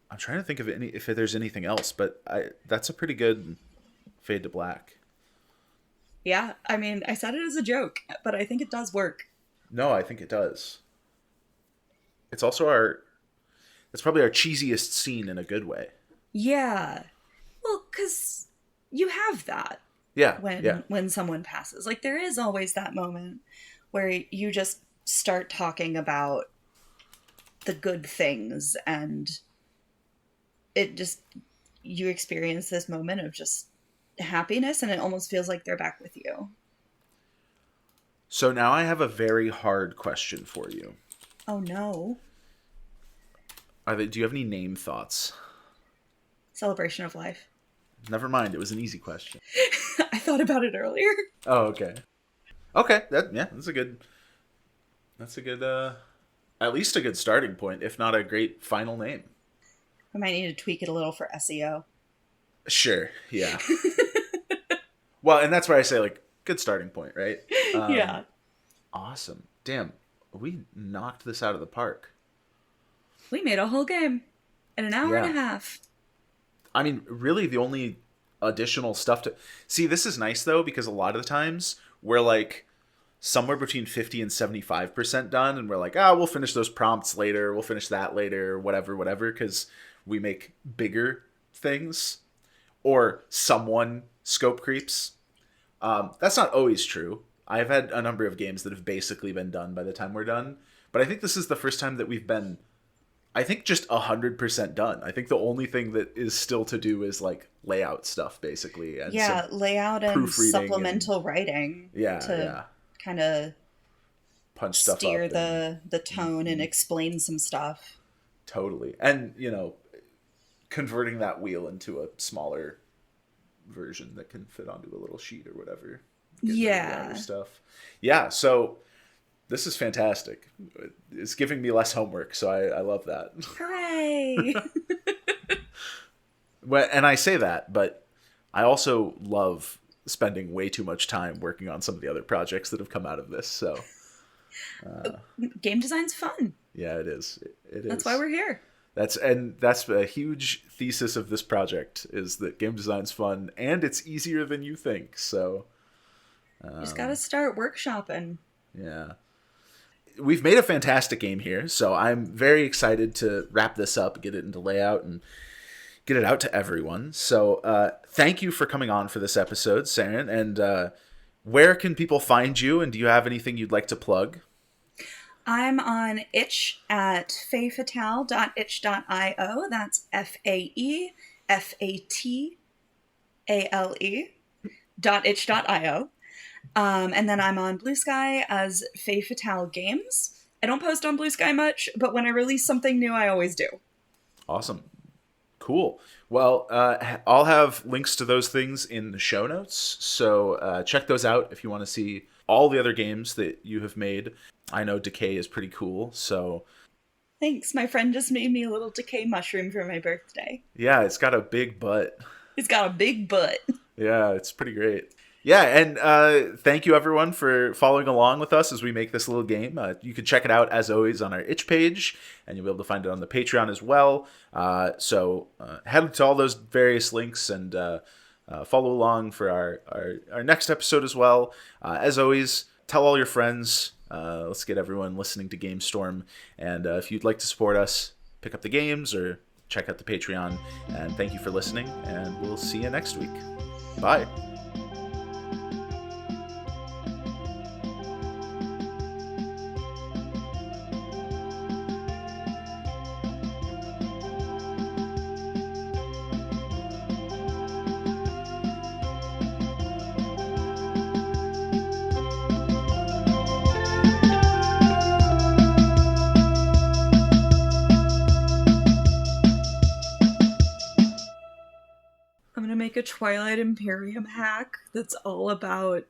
Speaker 1: I'm trying to think of if there's anything else, but that's a pretty good fade to black.
Speaker 2: Yeah, I mean, I said it as a joke, but I think it does work.
Speaker 1: No, I think it does. It's also it's probably our cheesiest scene in a good way.
Speaker 2: Yeah. Well, because you have that
Speaker 1: Yeah, yeah.
Speaker 2: when someone passes. Like, there is always that moment where you just start talking about the good things, and it just, you experience this moment of just happiness, and it almost feels like they're back with you.
Speaker 1: So now I have a very hard question for you.
Speaker 2: Oh no.
Speaker 1: Do you have any name thoughts?
Speaker 2: Celebration of life.
Speaker 1: Never mind, it was an easy question.
Speaker 2: I thought about it earlier.
Speaker 1: Oh, okay. Okay, that's a good at least a good starting point, if not a great final name.
Speaker 2: I might need to tweak it a little for SEO.
Speaker 1: Sure, yeah. Well, and that's where I say like good starting point, right?
Speaker 2: Yeah.
Speaker 1: Awesome. Damn, we knocked this out of the park.
Speaker 2: We made a whole game in an hour and a
Speaker 1: Yeah.
Speaker 2: half.
Speaker 1: I mean, really the only additional stuff to see, this is nice though, because a lot of the times we're like somewhere between 50 and 75% done, and we're like, we'll finish those prompts later, we'll finish that later, whatever, because we make bigger things or someone scope creeps. That's not always true. I've had a number of games that have basically been done by the time we're done, but I think this is the first time that we've been I think just 100% done. I think the only thing that is still to do is like layout stuff, basically, and
Speaker 2: Yeah,
Speaker 1: some
Speaker 2: layout and supplemental
Speaker 1: and,
Speaker 2: writing.
Speaker 1: yeah,
Speaker 2: To kind of
Speaker 1: punch stuff
Speaker 2: steer
Speaker 1: up and
Speaker 2: the tone and explain some stuff.
Speaker 1: totally, and converting that wheel into a smaller version that can fit onto a little sheet or whatever. Getting rid of the outer
Speaker 2: Yeah.
Speaker 1: stuff. Yeah, so this is fantastic. It's giving me less homework, so I love that.
Speaker 2: Hooray!
Speaker 1: Well, and I say that, but I also love spending way too much time working on some of the other projects that have come out of this. So
Speaker 2: Game design's fun.
Speaker 1: yeah, it is. It
Speaker 2: That's
Speaker 1: is.
Speaker 2: why we're here.
Speaker 1: That's a huge thesis of this project is that game design's fun and it's easier than you think. So
Speaker 2: You just gotta start workshopping.
Speaker 1: yeah. We've made a fantastic game here, so I'm very excited to wrap this up, get it into layout, and get it out to everyone. So thank you for coming on for this episode, Seren. And where can people find you, and do you have anything you'd like to plug?
Speaker 2: I'm on itch at faefatale.itch.io. That's FAEFATALE.itch.io. And then I'm on Blue Sky as Fae Fatale Games. I don't post on Blue Sky much, but when I release something new, I always do.
Speaker 1: Awesome. Cool. Well, I'll have links to those things in the show notes. So check those out if you want to see all the other games that you have made. I know Decay is pretty cool. So
Speaker 2: Thanks. My friend just made me a little decay mushroom for my birthday.
Speaker 1: yeah, it's got a big butt.
Speaker 2: It's got a big butt.
Speaker 1: Yeah, it's pretty great. Yeah, and thank you everyone for following along with us as we make this little game. You can check it out as always on our itch page, and you'll be able to find it on the Patreon as well. So head to all those various links and follow along for our next episode as well. As always, tell all your friends. Let's get everyone listening to GameStorm. And if you'd like to support us, pick up the games or check out the Patreon. And thank you for listening, and we'll see you next week. Bye.
Speaker 2: I'm gonna make a Twilight Imperium hack that's all about...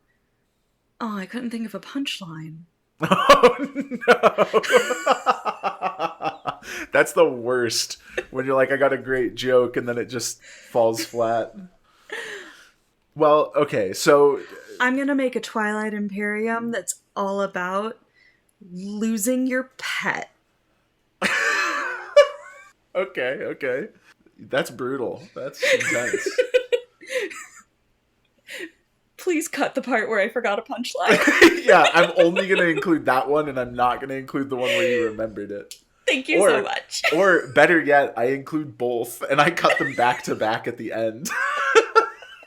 Speaker 2: Oh, I couldn't think of a punchline.
Speaker 1: Oh no! That's the worst. When you're like, I got a great joke, and then it just falls flat. Well, okay, so
Speaker 2: I'm gonna make a Twilight Imperium that's all about losing your pet.
Speaker 1: okay. That's brutal. That's intense.
Speaker 2: Please cut the part where I forgot a punchline.
Speaker 1: Yeah, I'm only going to include that one, and I'm not going to include the one where you remembered it.
Speaker 2: Thank you so much.
Speaker 1: Or better yet, I include both, and I cut them back to back at the end.